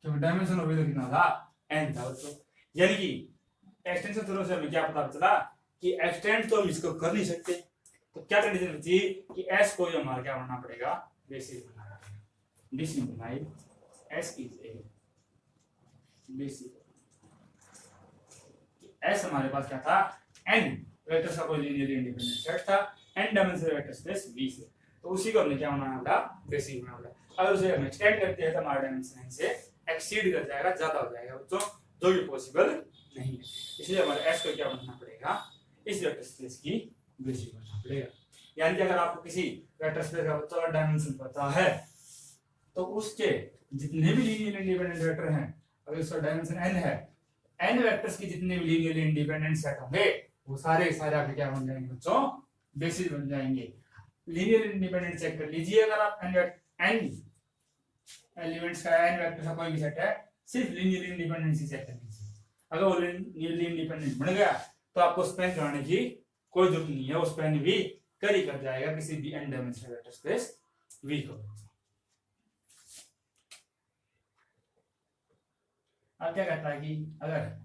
क्योंकि डायमेंशन ऑफ v तो कितना था, n था बच्चों। यानी कि एक्सटेंशन थ्योरम से हमें क्या पता चला कि एक्सटेंड तो हम इसको कर नहीं सकते, तो क्या कंडीशन बची कि s को जो हमारा क्या बनना पड़ेगा, बेसिस बनाना पड़ेगा। This implies s is a basis. S हमारे पास क्या था, n वेक्टर्स का कोई लीनियरली इंडिपेंडेंट सेट था, n dimensional vector space V से, तो उसी को हमने क्या बनाना पड़ा, बेसिस बनाना पड़ा। अगर उसे हम एक्सटेंड करते हैं तो हमारा डायमेंशन n से एक्सीड कर जाएगा, ज्यादा हो जाएगा बच्चों, जो भी पॉसिबल नहीं है। इसलिए हमारे S को क्या बनना पड़ेगा, इस वेक्टर स्पेस की बेसिस बनना पड़ेगा। यानी कि अगर आपको किसी वेक्टर स्पेस का बच्चों डायमेंशन पता है तो उसके जितने भी लीनियर इंडिपेंडेंट वेक्टर हैं, अगर उसका डायमेंशन n है, n वेक्टर्स की जितने भी लीनियरली इंडिपेंडेंट सेट होंगे वो सारे सारे आपके क्या बन जाएंगे बच्चों, बेसिस बन जाएंगे। लीनियर इंडिपेंडेंट चेक कर लीजिए, अगर आप n एलिमेंट्स का n वेक्टर का कोई भी सेट है, सिर्फ लीनियर इंडिपेंडेंसी चेक कर लीजिए, अगर वो लीनियरली इंडिपेंडेंट बन गया तो आपको स्पैन कराने की कोई जरूरत नहीं है, वो स्पैन भी कर जाएगा किसी भी n dimensional vector space V को। अब क्या कहता है कि अगर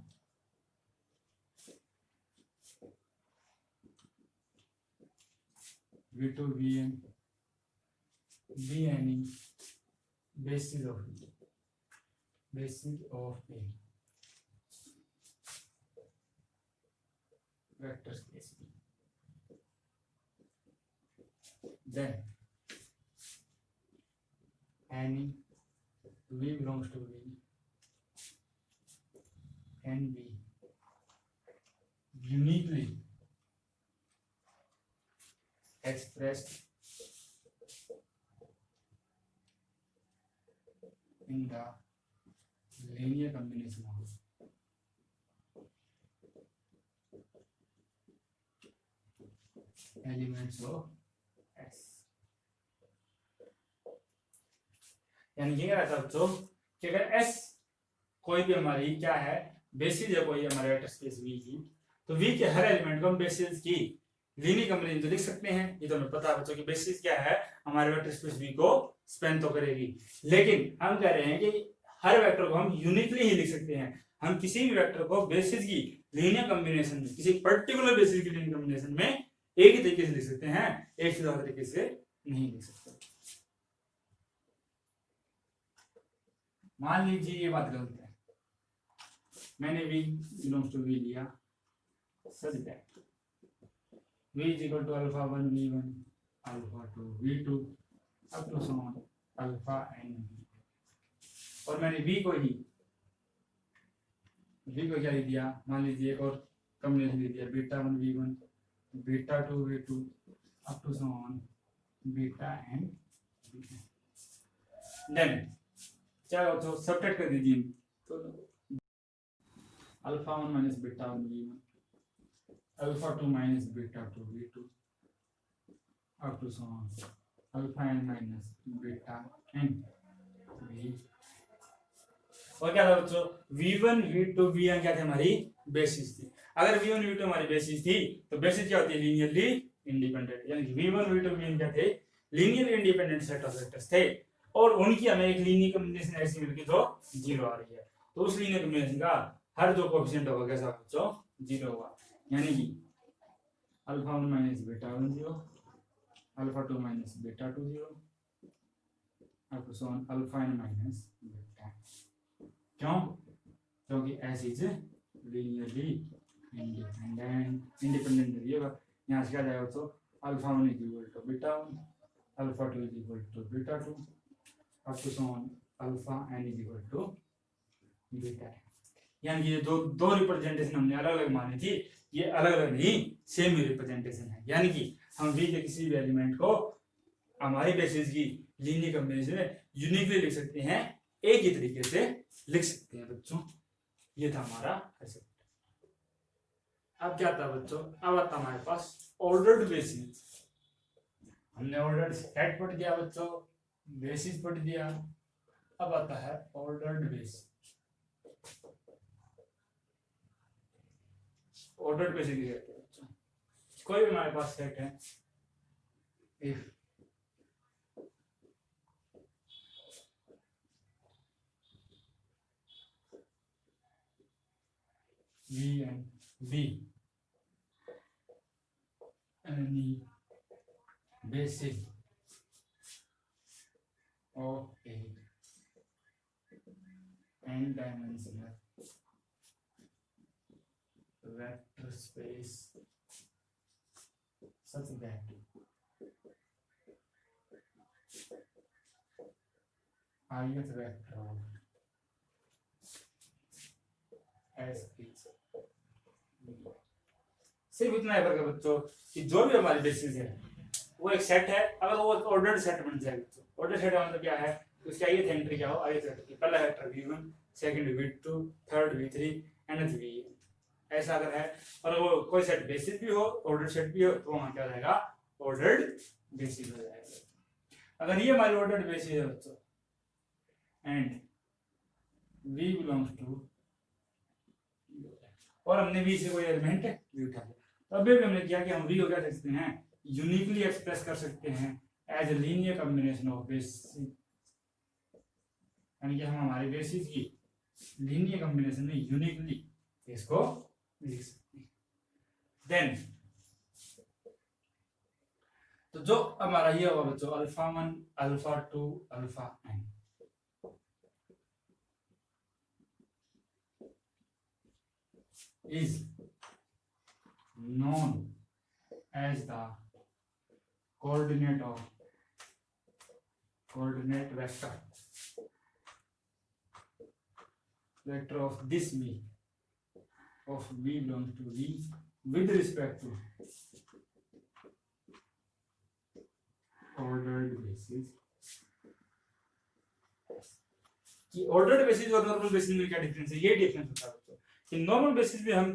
V2 Vn be any basis of a vector space V, then any V belongs to V can be uniquely expressed in the linear combination of elements of S। यानी ये रहता है बच्चों कि अगर S कोई भी हमारी क्या है, बेसिस है कोई हमारे वेक्टर स्पेस V की, तो V के हर एलिमेंट को हम बेसिस की लीनियर कॉम्बिनेशन तो लिख सकते हैं, ये तो हमें पता है बच्चों कि बेसिस क्या है, हमारे वेक्टर स्पेस V को स्पैन तो करेगी। लेकिन हम कह रहे हैं कि हर वेक्टर को हम यूनिकली ही लिख सकते हैं, हम किसी भी वेक्टर को बेसिस की लीनियर कॉम्बिनेशन में, किसी पर्टिकुलर बेसिस की लीनियर कॉम्बिनेशन में एक ही तरीके से लिख सकते हैं, एक से ज्यादा तरीके से नहीं लिख सकते। मान लीजिए ये बात गलत है, मैंने V बिलोंग्स टू V लिया, such that V is equal to alpha 1 V1 alpha 2 V2 up to so on alpha n V, और मैंने V को क्या लिख दिया, मान लीजिए एक और कॉम्बिनेशन लिख दिया, beta 1 V1 beta 2 V2 up to so on beta n V, then क्या हो तो सब्ट्रैक्ट कर दीजिए, तो alpha 1 minus beta 1 V1 alpha 2 minus beta 2 V2 up to so on alpha n minus beta n V, और क्या था बच्चों, V1 V2 Vn क्या थे, हमारी बेसिस थी। अगर V1 V2 हमारी बेसिस थी तो बेसिस क्या होती है, लीनियरली इंडिपेंडेंट, यानी कि V1 V2 Vn क्या थे, linear independent set of vectors थे, और उनकी हमें एक लीनियर कॉम्बिनेशन ऐसी मिल गई जो 0 आ रही है, तो उस लीनियर कॉम्बिनेशन का हर जो कोएफिशिएंट होगा कैसा बच्चों, 0 होगा, यानी कि alpha 1 minus beta 1 0 alpha 2 minus beta 2 0 up to so on alpha n minus beta. क्यों? क्योंकि s इज लीनियरली इंडिपेंडेंट रहिएगा। यहाँ से क्या जाएगा तो alpha 1 is equal to beta 1, alpha 2 is equal to beta 2 up to so on alpha n is equal to beta. यानी ये दो रिप्रेजेंटेशन हमने अलग अलग मानी थी, ये अलग अलग नहीं सेम रिप्रेजेंटेशन है। यानी कि हम v के किसी भी एलिमेंट को हमारी बेसिस की लीनियर कॉम्बिनेशन में यूनिकली लिख सकते हैं, एक ही तरीके से लिख सकते हैं बच्चों। ये था हमारा कंसेप्ट। अब क्या था बच्चों? अब आता हमारे पास ऑर्डर्ड बेसिस। हमने ऑर्डर्ड सेट पढ़ दिया बच्चों, बेसिस पढ़ दिया। अब आता है ऑर्डर्ड बेसिस। ऑर्डर्ड बेसिस कहते हैं बच्चों, कोई भी हमारे पास सेट है, if V and B any basis of a n-dimensional vector space such that ith vector of S is सिर्फ इतना है फर्क है बच्चों कि जो भी हमारी बेसिस है वो एक सेट है। अगर वो ऑर्डर्ड सेट बन जाए बच्चों, ऑर्डर्ड सेट मतलब क्या है? उसकी ith एंट्री क्या हो? ith एंट्री पहला vector v1, second v2, third v3, nth vn, ऐसा अगर है। और वो कोई सेट बेसिस भी हो, ऑर्डर्ड सेट भी हो, तो वहां क्या रहेगा? ऑर्डर्ड बेसिस हो जाएगा। अगर ये हमारी ऑर्डर्ड बेसिस है बच्चों एंड v बिलोंग्स टू, और हमने v से कोई एलिमेंट v उठा लिया, तो अभी भी हमने किया कि हम v को क्या कर सकते हैं? यूनिकली एक्सप्रेस कर सकते हैं as a linear combination of basis. यानी कि हम हमारे बेसिस की लीनियर कॉम्बिनेशन में यूनिकली इसको लिख सकते हैं। देन तो जो हमारा ये होगा बच्चों alpha 1, alpha 2, alpha n is known as the coordinate vector of this v of v belongs to v with respect to ordered basis। कि ऑर्डर्ड बेसिस और नॉर्मल बेसिस में क्या डिफरेंस है? ये डिफरेंस होता है बच्चों कि नॉर्मल बेसिस में हम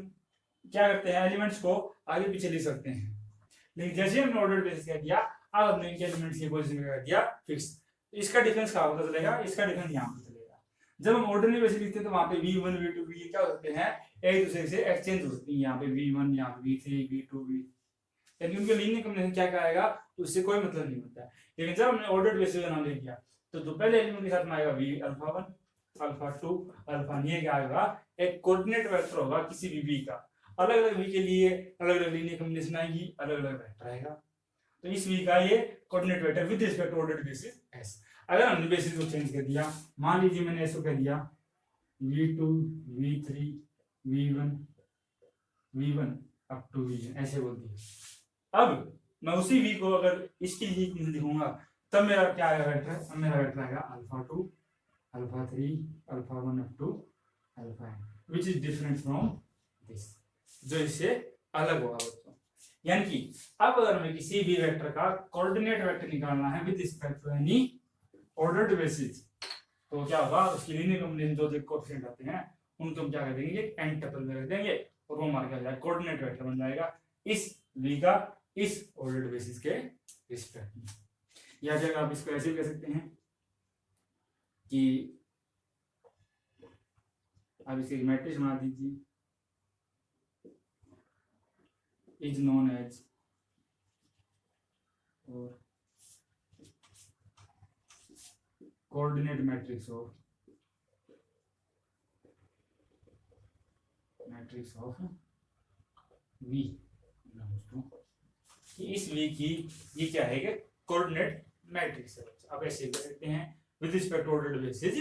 क्या करते हैं? एलिमेंट्स को आगे पीछे लिख सकते हैं, लेकिन जैसे हमने ऑर्डर्ड बेसिस कह दिया, अब हमने इनके एलिमेंट्स की पोजीशन में कर दिया फिक्स। इसका डिफरेंस कहाँ पता चलेगा? इसका डिफरेंस यहाँ पता चलेगा। जब हम ऑर्डरली बेसिस लिखते हैं तो वहां पे v1, v2, v क्या होते हैं? एक दूसरे से एक्सचेंज होती है। यहाँ पे v1, यहाँ पे v3, v2, v, लेकिन उनके लीनियर कॉम्बिनेशन क्या क्या आएगा उससे कोई मतलब नहीं होता है। लेकिन जब हमने ऑर्डर्ड बेसिस का नाम लिख दिया तो जो पहले एलिमेंट के साथ में आएगा v अल्फा 1, अल्फा 2, अल्फा ये क्या आएगा? एक कोऑर्डिनेट वेक्टर होगा किसी भी v का। अलग अलग v के लिए अलग अलग लीनियर कॉम्बिनेशन आएगी, अलग अलग वेक्टर आएगा। तो इस v का ये coordinate vector with respect to ordered basis s। अगर हमने बेसिस को चेंज कर दिया, मान लीजिए मैंने ऐसा कर दिया v2, v3, v1 up to vn ऐसे बोल दिया। अब मैं उसी v को अगर इसकी लिखूंगा तब मेरा क्या आएगा वेक्टर? अब मेरा वेक्टर आएगा alpha 2, alpha 3, alpha 1 up to alpha n which is different from this, जो इससे अलग होगा बच्चों। यानी कि अब अगर हमें किसी भी वेक्टर का कोऑर्डिनेट वेक्टर निकालना है with respect to any ordered basis, तो क्या होगा? उसकी लीनियर कॉम्बिनेशन जो कोएफिशिएंट आते हैं उनको हम क्या कर देंगे? n टपल में रख देंगे और वो हमारा क्या हो जाएगा? कोऑर्डिनेट वेक्टर बन जाएगा इस v का इस ऑर्डर्ड बेसिस के रिस्पेक्ट में। या फिर आप इसको ऐसे कह सकते हैं कि आप इसके मैट्रिक्स बना दीजिए, इज नोन एज और coordinate matrix of v belongs to कि इस V की ये क्या है कि कोऑर्डिनेट मैट्रिक्स है। अब ऐसे कर सकते हैं with respect to ordered basis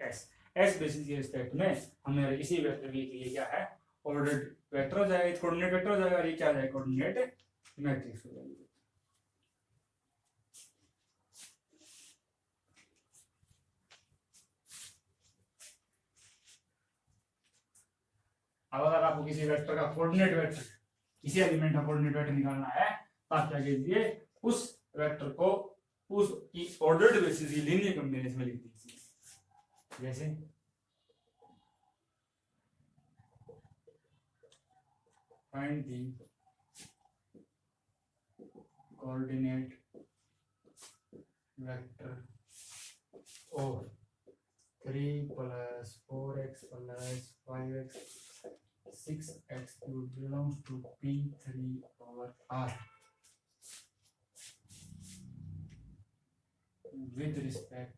S basis के रिस्पेक्ट में हमें इसी वेक्टर V के लिए क्या है ऑर्डर्ड वेक्टर हो जाएगा, कोऑर्डिनेट वेक्टर हो जाएगा, और ये क्या हो जाएगा कोऑर्डिनेट मैट्रिक्स हो जाएगी। अब अगर आपको किसी वेक्टर का कोऑर्डिनेट वेक्टर, किसी एलिमेंट का कोऑर्डिनेट वेक्टर निकालना है तो आप क्या कीजिए, उस वेक्टर को उस ऑर्डर्ड बेसिस की लीनियर कॉम्बिनेशन में लिख दीजिए। जैसे फाइंड द कोऑर्डिनेट वेक्टर और 3 + 4x + 5x 6x cube belongs to P3/R with respect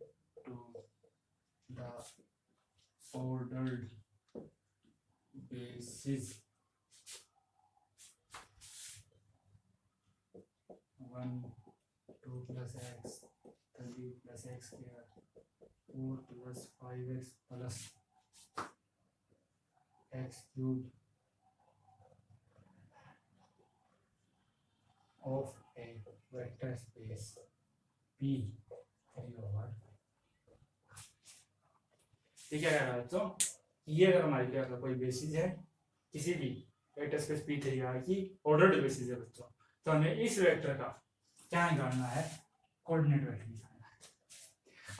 to the ordered basis 1 2 + x 3 + x square 4 + 5x plus x cube of a vector space P3/R। ठीक है यार, तो ये अगर हमारी क्या कोई बेसिस है किसी भी वेक्टर स्पेस P3/R की ऑर्डर्ड बेसिस है बच्चों, तो हमें इस वेक्टर का क्या निकालना है कोऑर्डिनेट वेक्टर निकालना है।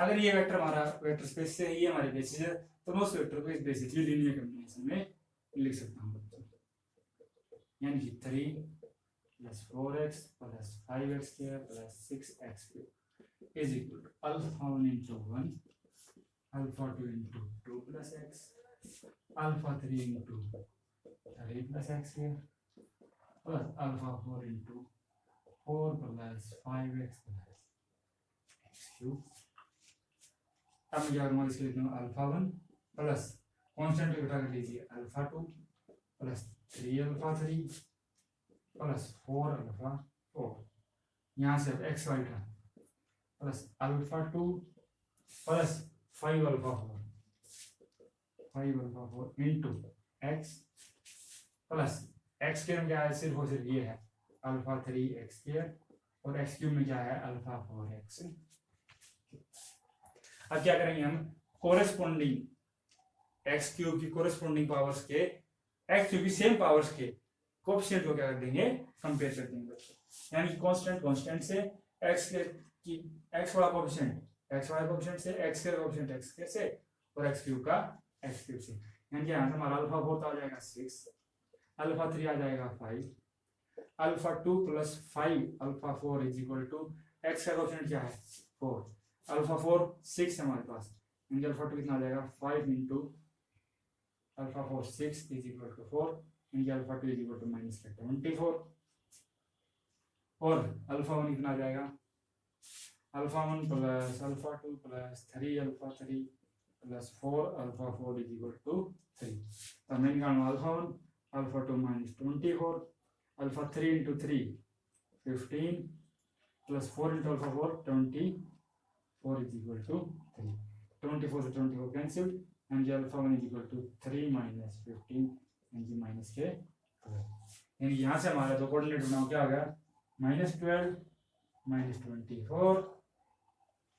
अगर ये वेक्टर हमारा वेक्टर स्पेस से ये हमारी बेसिस है तो मैं उस वेक्टर को इस बेसिस की लीनियर कॉम्बिनेशन में लिख सकता हूँ बच्चों, यानी कि 3 + 4x + 5x + 6x is equal to α1 × 1 α2 × 2 + x α3 × 3 + x plus α4 × 4 + 5x + x cube। अब मैं क्या करूँगा, इसके लिखता हूँ α1 प्लस कॉन्स्टेंट को उठा कर लीजिए α2 प्लस 3α3 प्लस 4α4, यहाँ से अब एक्स वाई का plus α2 plus 5α4 into x plus x के में क्या है सिर्फ और सिर्फ ये है α3x² और एक्स क्यूब में क्या है α4x। अब क्या करेंगे हम कोरेस्पोंडिंग एक्स क्यूब की कोरेस्पोंडिंग पावर्स के एक्स क्यूब की सेम पावर्स के कोएफिशिएंट को क्या कर देंगे कंपेयर कर देंगे बच्चों, यानी कांस्टेंट से एक्स के की एक्स वाला कोएफिशिएंट एक्स वाला कोएफिशिएंट से एक्स के कोएफिशिएंट एक्स के से और एक्स क्यूब का एक्स क्यूब से, यानी कि यहाँ से हमारा α4 आ जाएगा 6 α3 आ जाएगा 5 α2 + 5 α4 = एक्स का कोएफिशिएंट क्या है 4 α4 6 है हमारे पास, यानी α2 कितना आ जाएगा 5 × α4 6 = 4, यानी α2 = -24 और α1 कितना आ जाएगा α1 + α2 + 3α3 + 4α4 = 3। तो मैं निकालूंगा α1 α2 -24 α3 × 3 15 + 4 × α4 24 = 3, 24 से 24 कैंसिल, यानी α1 = 3 - 15 यानी -के 12, यानी यहाँ से हमारा जो कोऑर्डिनेट बनाओ क्या आ गया -12 -24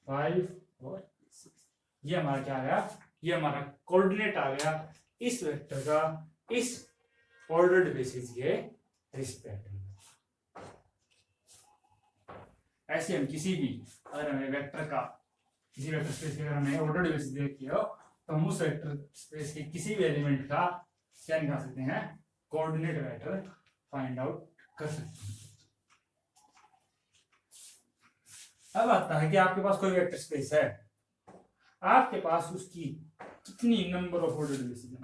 5 और 6, ये हमारा क्या आ गया, ये हमारा कोऑर्डिनेट आ गया इस वेक्टर का इस ऑर्डर्ड बेसिस के रिस्पेक्ट में। ऐसे हम किसी भी अगर हमें वेक्टर का किसी वेक्टर स्पेस की अगर हमें ऑर्डर्ड बेसिस देखी हो तो हम उस वेक्टर स्पेस के किसी भी एलिमेंट का क्या निकाल सकते हैं कोऑर्डिनेट वेक्टर फाइंड आउट कर सकते हैं। अब आता है कि आपके पास कोई वेक्टर स्पेस है, आपके पास उसकी कितनी नंबर ऑफ ऑर्डर्ड बेसिस है,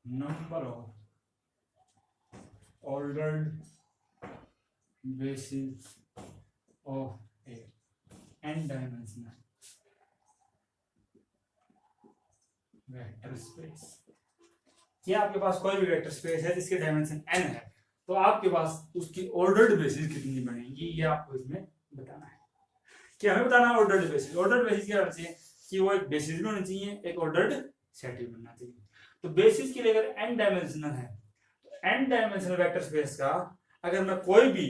number of ordered basis of A n dimensional vector space कि आपके पास कोई भी वेक्टर स्पेस है जिसके डायमेंशन n है, तो आपके पास उसकी ऑर्डर्ड बेसिस कितनी बनेगी ये आपको इसमें बताना है। कि हमें बताना है ऑर्डर्ड बेसिस। ऑर्डर्ड बेसिस क्या होना चाहिए कि वो एक बेसिस भी होना चाहिए, एक ऑर्डर्ड सेट भी बनना चाहिए। तो बेसिस के लिए अगर n डायमेंशनल है तो n डायमेंशनल वेक्टर स्पेस का अगर मैं कोई भी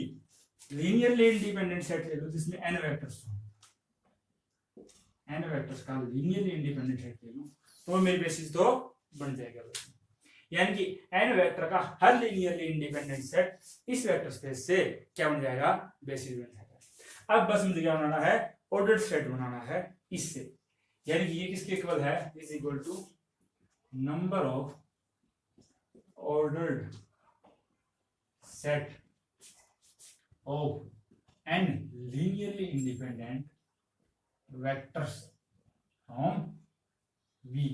लीनियरली इंडिपेंडेंट सेट ले लूं जिसमें n वेक्टर्स हो, n वेक्टर्स का लीनियरली इंडिपेंडेंट सेट ले लूं तो मेरी बेसिस तो बन जाएगा। यानी कि n वेक्टर का हर लीनियरली इंडिपेंडेंट सेट इस वेक्टर स्पेस से क्या बन जाएगा, बेसिस बन जाएगा। अब बस मुझे क्या बनाना है, ऑर्डर्ड सेट बनाना है इससे, यानी कि ये किसके इक्वल है, is equal to number of ordered set of n linearly independent vectors from V,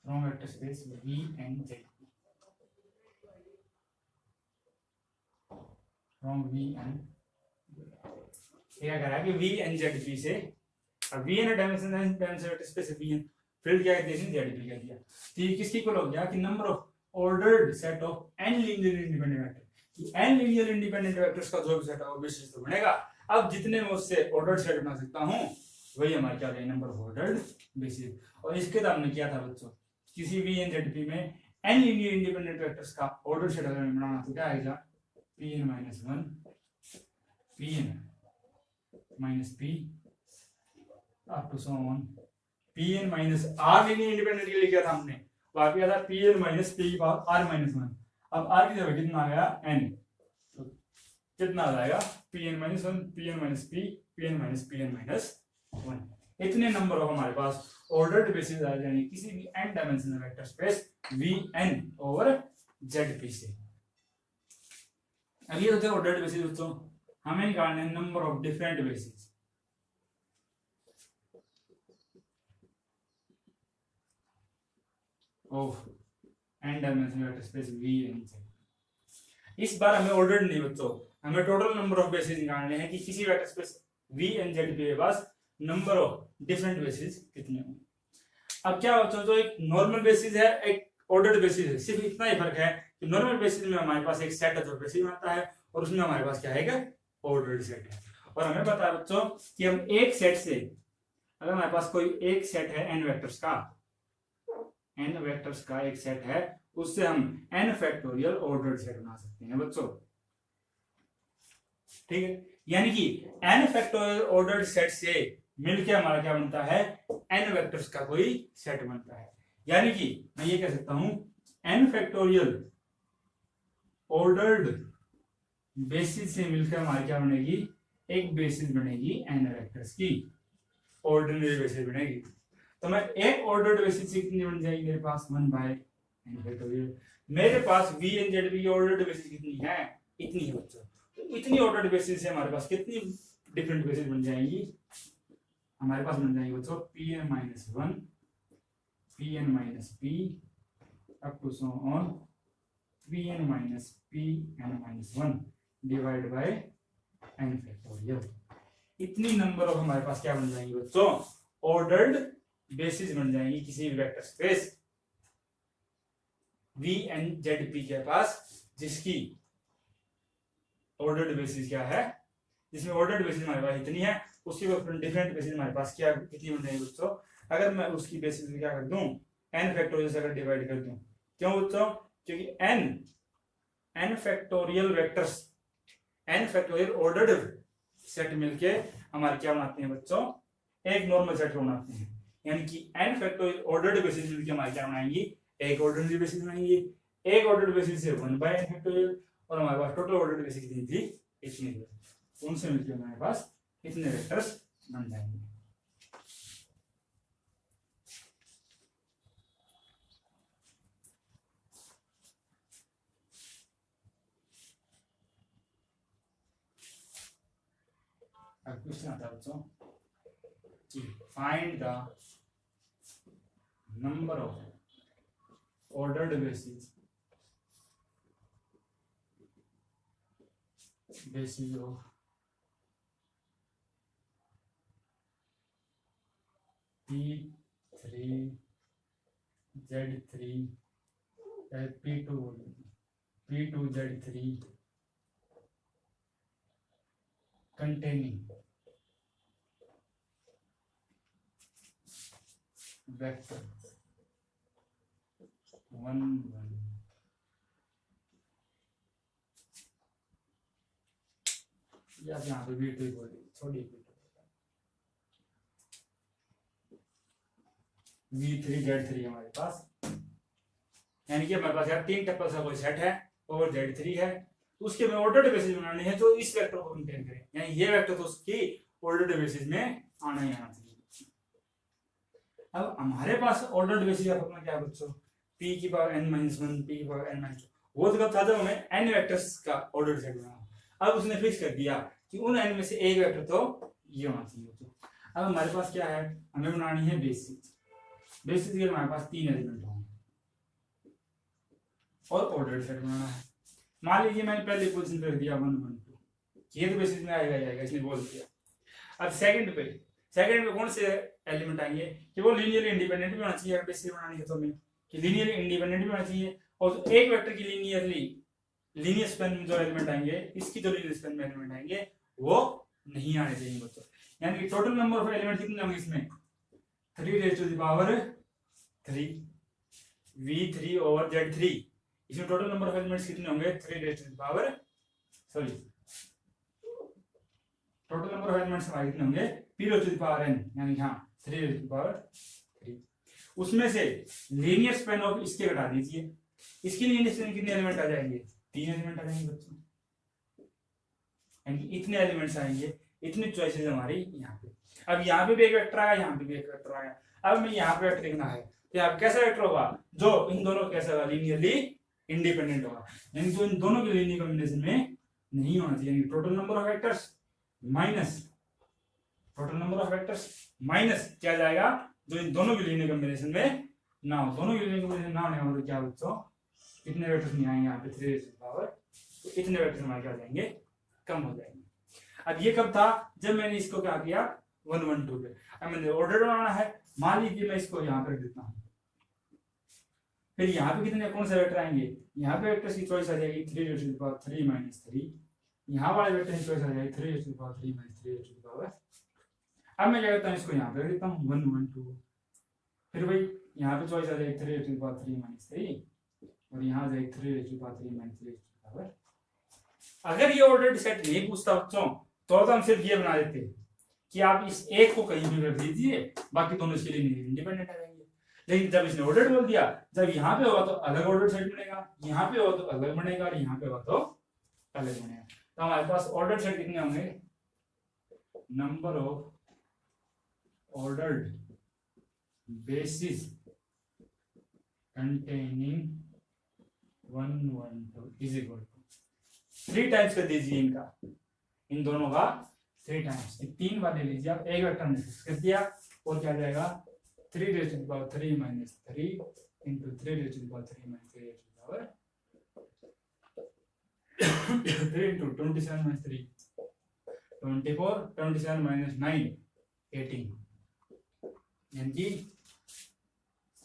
from vector space V and Z, from V and क्या करा कि V and ZP से, अब V and dimension vector space V and field क्या कहते हैं ZP का दिया, तो ये किसकी इक्वल हो गया कि number of ordered set of n linear independent vector, n linear independent vectors का जो भी सेट है वो बेसिस तो बनेगा। अब जितने मैं उससे ऑर्डर्ड सेट बना सकता हूं वही हमारे क्या है, नंबर ऑफ ऑर्डर्ड बेसिस। और इसके तो हमने किया था बच्चों, किसी भी एनजेडपी में n लीनियर इंडिपेंडेंट वेक्टर्स का ऑर्डर सेट अगर बनाना तो क्या आएगा, pn minus 1 pn minus p up to so on pn minus r linear independent के लिए किया था हमने, वहां किया था pn minus p power r minus 1। अब r की जगह कितना आ गया n, तो कितना आ जाएगा pn minus 1 pn minus p pn minus pn minus 1। इतने नंबर ऑफ हमारे पास ऑर्डर्ड बेसिस आ जाएंगे किसी भी n dimensional vector space Vn over Zp से। अब ये होते हैं ऑर्डर्ड बेसिस दोस्तों, हमें निकालना है number of different basis. Of n dimensional vector space Vn से। इस बार हमें ऑर्डर्ड नहीं बच्चों, हमें टोटल नंबर ऑफ बेसिस निकालने हैं कि किसी वेक्टर स्पेस Vn Zp के पास नंबर ऑफ डिफरेंट बेसिस कितने होंगे। अब क्या होता है, तो एक नॉर्मल बेसिस है एक ऑर्डर्ड बेसिस है, सिर्फ इतना ही फर्क है कि नॉर्मल बेसिस में हमारे पास एक सेट है जो बेसिस बनता है और उसमें हमारे पास क्या है, ऑर्डर्ड सेट है। और हमें पता है बच्चों कि हम एक सेट से, अगर हमारे पास कोई एक सेट है n वेक्टर्स का, n वेक्टर्स का एक सेट है, उससे हम n फैक्टोरियल ऑर्डर्ड सेट बना सकते हैं बच्चों, ठीक है। यानी कि n फैक्टोरियल ऑर्डर्ड सेट से मिलकर हमारा क्या बनता है, n वेक्टर्स का कोई सेट बनता है। यानी कि मैं ये कह सकता हूं n फैक्टोरियल ऑर्डर्ड बेसिस से मिलकर हमारी क्या बनेगी, एक बेसिस बनेगी n वेक्टर्स की, ऑर्डिनरी बेसिस बनेगी। तो मैं एक ऑर्डर्ड बेसिस से कितनी बन जाएगी मेरे पास 1 बाय n फैक्टोरियल। मेरे पास v and z की ऑर्डर्ड बेसिस कितनी है, इतनी है बच्चों। तो इतनी ऑर्डर्ड बेसिस से हमारे पास कितनी डिफरेंट बेसिस बन जाएंगी, हमारे पास बन जाएंगे बच्चों pn minus 1 pn minus p up to so on pn minus pn minus 1 divide by n factorial. इतनी नंबर ऑफ हमारे पास क्या बन जाएंगी बच्चों, ऑर्डर्ड बेसिस बन जाएंगी किसी भी vector space v and zp के पास, जिसकी ऑर्डर्ड बेसिस क्या है, जिसमें ऑर्डर्ड बेसिस हमारे पास इतनी है, उसकी डिफरेंट बेसिस हमारे पास क्या कितनी बन जाएगी बच्चों। अगर मैं उसकी बेसिस में क्या कर दूं, n फैक्टोरियल से अगर डिवाइड कर दूं, क्यों बच्चों, क्योंकि n factorial vectors, n factorial ordered set मिलके हमारे क्या बनाते हैं बच्चों, एक नॉर्मल सेट बनाते हैं। यानी कि n फैक्टोरियल ऑर्डर्ड बेसिस मिलके हमारे क्या बनाएंगी, एक ऑर्डिनरी बेसिस बनाएंगे। एक ऑर्डर्ड बेसिस से 1 बाय n फैक्टोरियल, और हमारे पास टोटल ऑर्डर्ड बेसिस कितनी थी, इतनी, उनसे मिलकर हमारे पास इतने वेक्टर्स बन जाएंगे। अब क्वेश्चन आता है बच्चों कि find the number of ordered basis of P3 Z3 चाहे P2Z3 containing vector 1 1 या यहाँ पे V2 बोल छोड़ी V3Z3 हमारे पास, यानी कि हमारे पास यार 3 टपल्स का कोई सेट है और Z3 है, तो उसके में ऑर्डर्ड बेसिस बनाने हैं जो इस वेक्टर को कंटेन करें, यानी ये वेक्टर तो उसकी ऑर्डर्ड बेसिस में आना ही आना चाहिए। अब हमारे पास ऑर्डर्ड बेसिस का फॉर्मूला क्या है बच्चों, p की पावर n - 1 p की पावर n - 2, वो तो कब था जब हमें n वेक्टर्स का ऑर्डर्ड सेट बनाना। अब उसने फिक्स कर दिया कि उन n में से एक वेक्टर तो ये होना चाहिए। अब हमारे पास क्या है, हमें बनानी है बेसिस। बेसिस के लिए हमारे पास 3 एलिमेंट होंगे और ऑर्डर्ड सेट बनाना है। मान लीजिए मैंने पहले पोजीशन पे रख दिया 1 1 2, ये तो बेसिस में आएगा इसने बोल दिया। अब सेकंड पे कौन से एलिमेंट आएंगे कि वो लीनियरली इंडिपेंडेंट भी होना चाहिए, अगर बेसिस बनानी है तो हमें कि लीनियरली इंडिपेंडेंट भी होना चाहिए, और एक वेक्टर की लीनियर स्पेन में जो एलिमेंट आएंगे, इसकी जो लीनियर स्पेन में एलिमेंट आएंगे वो नहीं आने चाहिए बच्चों। यानी कि टोटल नंबर ऑफ एलिमेंट कितने होंगे इसमें 3 V3 ओवर Z3, इसमें टोटल नंबर ऑफ एलिमेंट्स कितने होंगे 3 टोटल नंबर ऑफ एलिमेंट्स हमारे कितने होंगे P n, यानी हाँ 3 उसमें से लीनियर स्पेन ऑफ इसके घटा दीजिए, इसकी लीनियर स्पेन कितने एलिमेंट आ जाएंगे 3 एलिमेंट आ जाएंगे बच्चों, यानी इतने एलिमेंट्स आएंगे, इतनी चॉइसेस हमारी यहाँ पे। अब यहाँ पे भी एक वेक्टर आया, यहाँ पे भी एक वेक्टर आया, अब मैं यहाँ पे वेक्टर लिखना है तो यहाँ कैसा वेक्टर होगा जो इन दोनों कैसा होगा लीनियरली इंडिपेंडेंट होगा, यानी जो इन दोनों के लीनियर कॉम्बिनेशन में नहीं होना चाहिए, यानी total number of vectors minus क्या जाएगा जो इन दोनों के लीनियर कॉम्बिनेशन में ना हो। दोनों के लीनियर कॉम्बिनेशन ना होने का मतलब क्या बच्चों, कितने वेक्टर्स नहीं आएंगे यहाँ पे 3 तो इतने वेक्टर्स हमारे क्या जाएंगे कम हो जाएंगे। अब ये कब था जब मैंने इसको क्या किया 1 1 2 पे। अब मैंने ऑर्डर बनाना है, मान लीजिए मैं इसको यहाँ पर देता हूँ, फिर यहाँ पे कितने कौन से वेक्टर आएंगे, यहाँ पे वेक्टर्स की चॉइस आ जाएगी 3 3 यहाँ वाले वेक्टर की चॉइस आ जाएगी 3 अब मैं क्या करता हूँ इसको यहाँ पे देता हूँ 1 1 2, फिर भाई यहाँ पे चॉइस आ जाएगी 3 3 और यहाँ आ जाएगी 3 अगर ये ऑर्डर सेट नहीं पूछता बच्चों तो हम सिर्फ ये बना देते कि आप इस एक को कहीं भी रख दीजिए, बाकी दोनों इसके लिए इंडिपेंडेंट आ जाएंगे। लेकिन जब इसने ऑर्डर बोल दिया, जब यहाँ पे होगा तो अलग ऑर्डर सेट बनेगा, यहाँ पे होगा तो अलग बनेगा, और यहाँ पे होगा तो अलग बनेगा। तो हमारे पास ऑर्डर सेट कितने होंगे, number of ordered basis containing 1 1 2 is equal to 3 times कर दीजिए इनका, इन दोनों का 3 टाइम्स, 3 बार ले लीजिए आप, एक वेक्टर में कर दिया और क्या जाएगा 3 3 3 into 3 3 3 into 27 - 3 24 27 - 9 18, यानी कि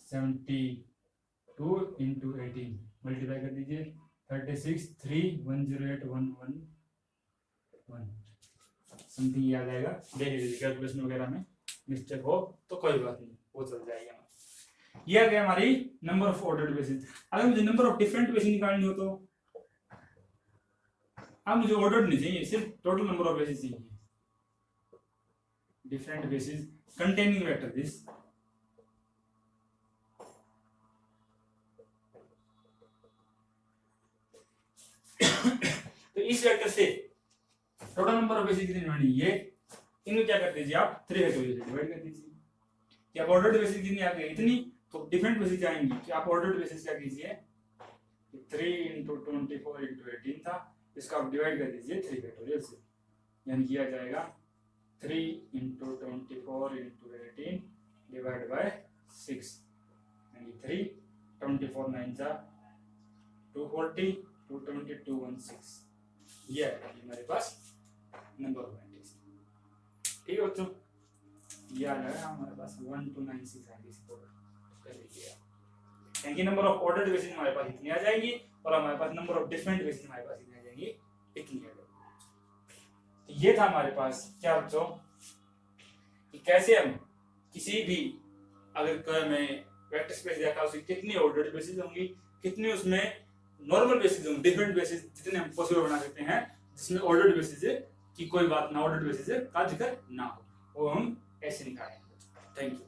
72 into 18 मल्टीप्लाई कर दीजिए 36 3 108 1 1 1 समथिंग याद आएगा, देख लीजिए कैलकुलेशन वगैरह में मिस्टेक हो तो कोई बात नहीं, वो चल जाएगा। ये आ गया हमारी नंबर ऑफ ऑर्डर्ड बेसिस। अगर मुझे नंबर ऑफ डिफरेंट बेसिस निकालनी हो तो अब मुझे ऑर्डर्ड नहीं चाहिए, सिर्फ टोटल नंबर ऑफ बेसिस चाहिए, different basis containing vector this तो इस वेक्टर से टोटल नंबर ऑफ बेसिस कितनी बनी, ये इनको क्या कर दीजिए आप 3 फैक्टोरियल से डिवाइड कर दीजिए कि आप ऑर्डर्ड बेसिस कितनी आ गई इतनी, तो डिफरेंट बेसिस आएंगी कि आप ऑर्डर्ड बेसिस क्या कीजिए 3 into 24 into 18 था, इसका आप डिवाइड कर दीजिए 3 फैक्टोरियल से, यानी किया जाएगा 3 into 24 into 18 डिवाइड बाय 6, यानी 3 24 9 जा 240 220 216, ये है हमारे पास नंबर ऑफ एंटिटीज। ठीक है बच्चों, ये आ जाएगा हमारे पास 1296 एंटिटीज कर लीजिए। यानी नंबर ऑफ ऑर्डर्ड बेसिस हमारे पास इतनी आ जाएंगी और हमारे पास नंबर ऑफ डिफरेंट बेसिस हमारे पास इतनी आ जाएंगी, इतनी आ जाएंगी। तो ये था हमारे पास क्या बच्चों कि कैसे हम किसी भी अगर मैं वेक्टर स्पेस देखा उसकी कितनी ऑर्डर्ड बेसिस होंगी, कितनी उसमें नॉर्मल बेसिस होंगे, डिफरेंट बेसिस जितने हम पॉसिबल बना सकते हैं जिसमें ऑर्डर्ड बेसिस है कि कोई बात ना ऑर्डर्ड बेसिस का जिक्र ना हो, वो हम ऐसे निकालेंगे। Thank you.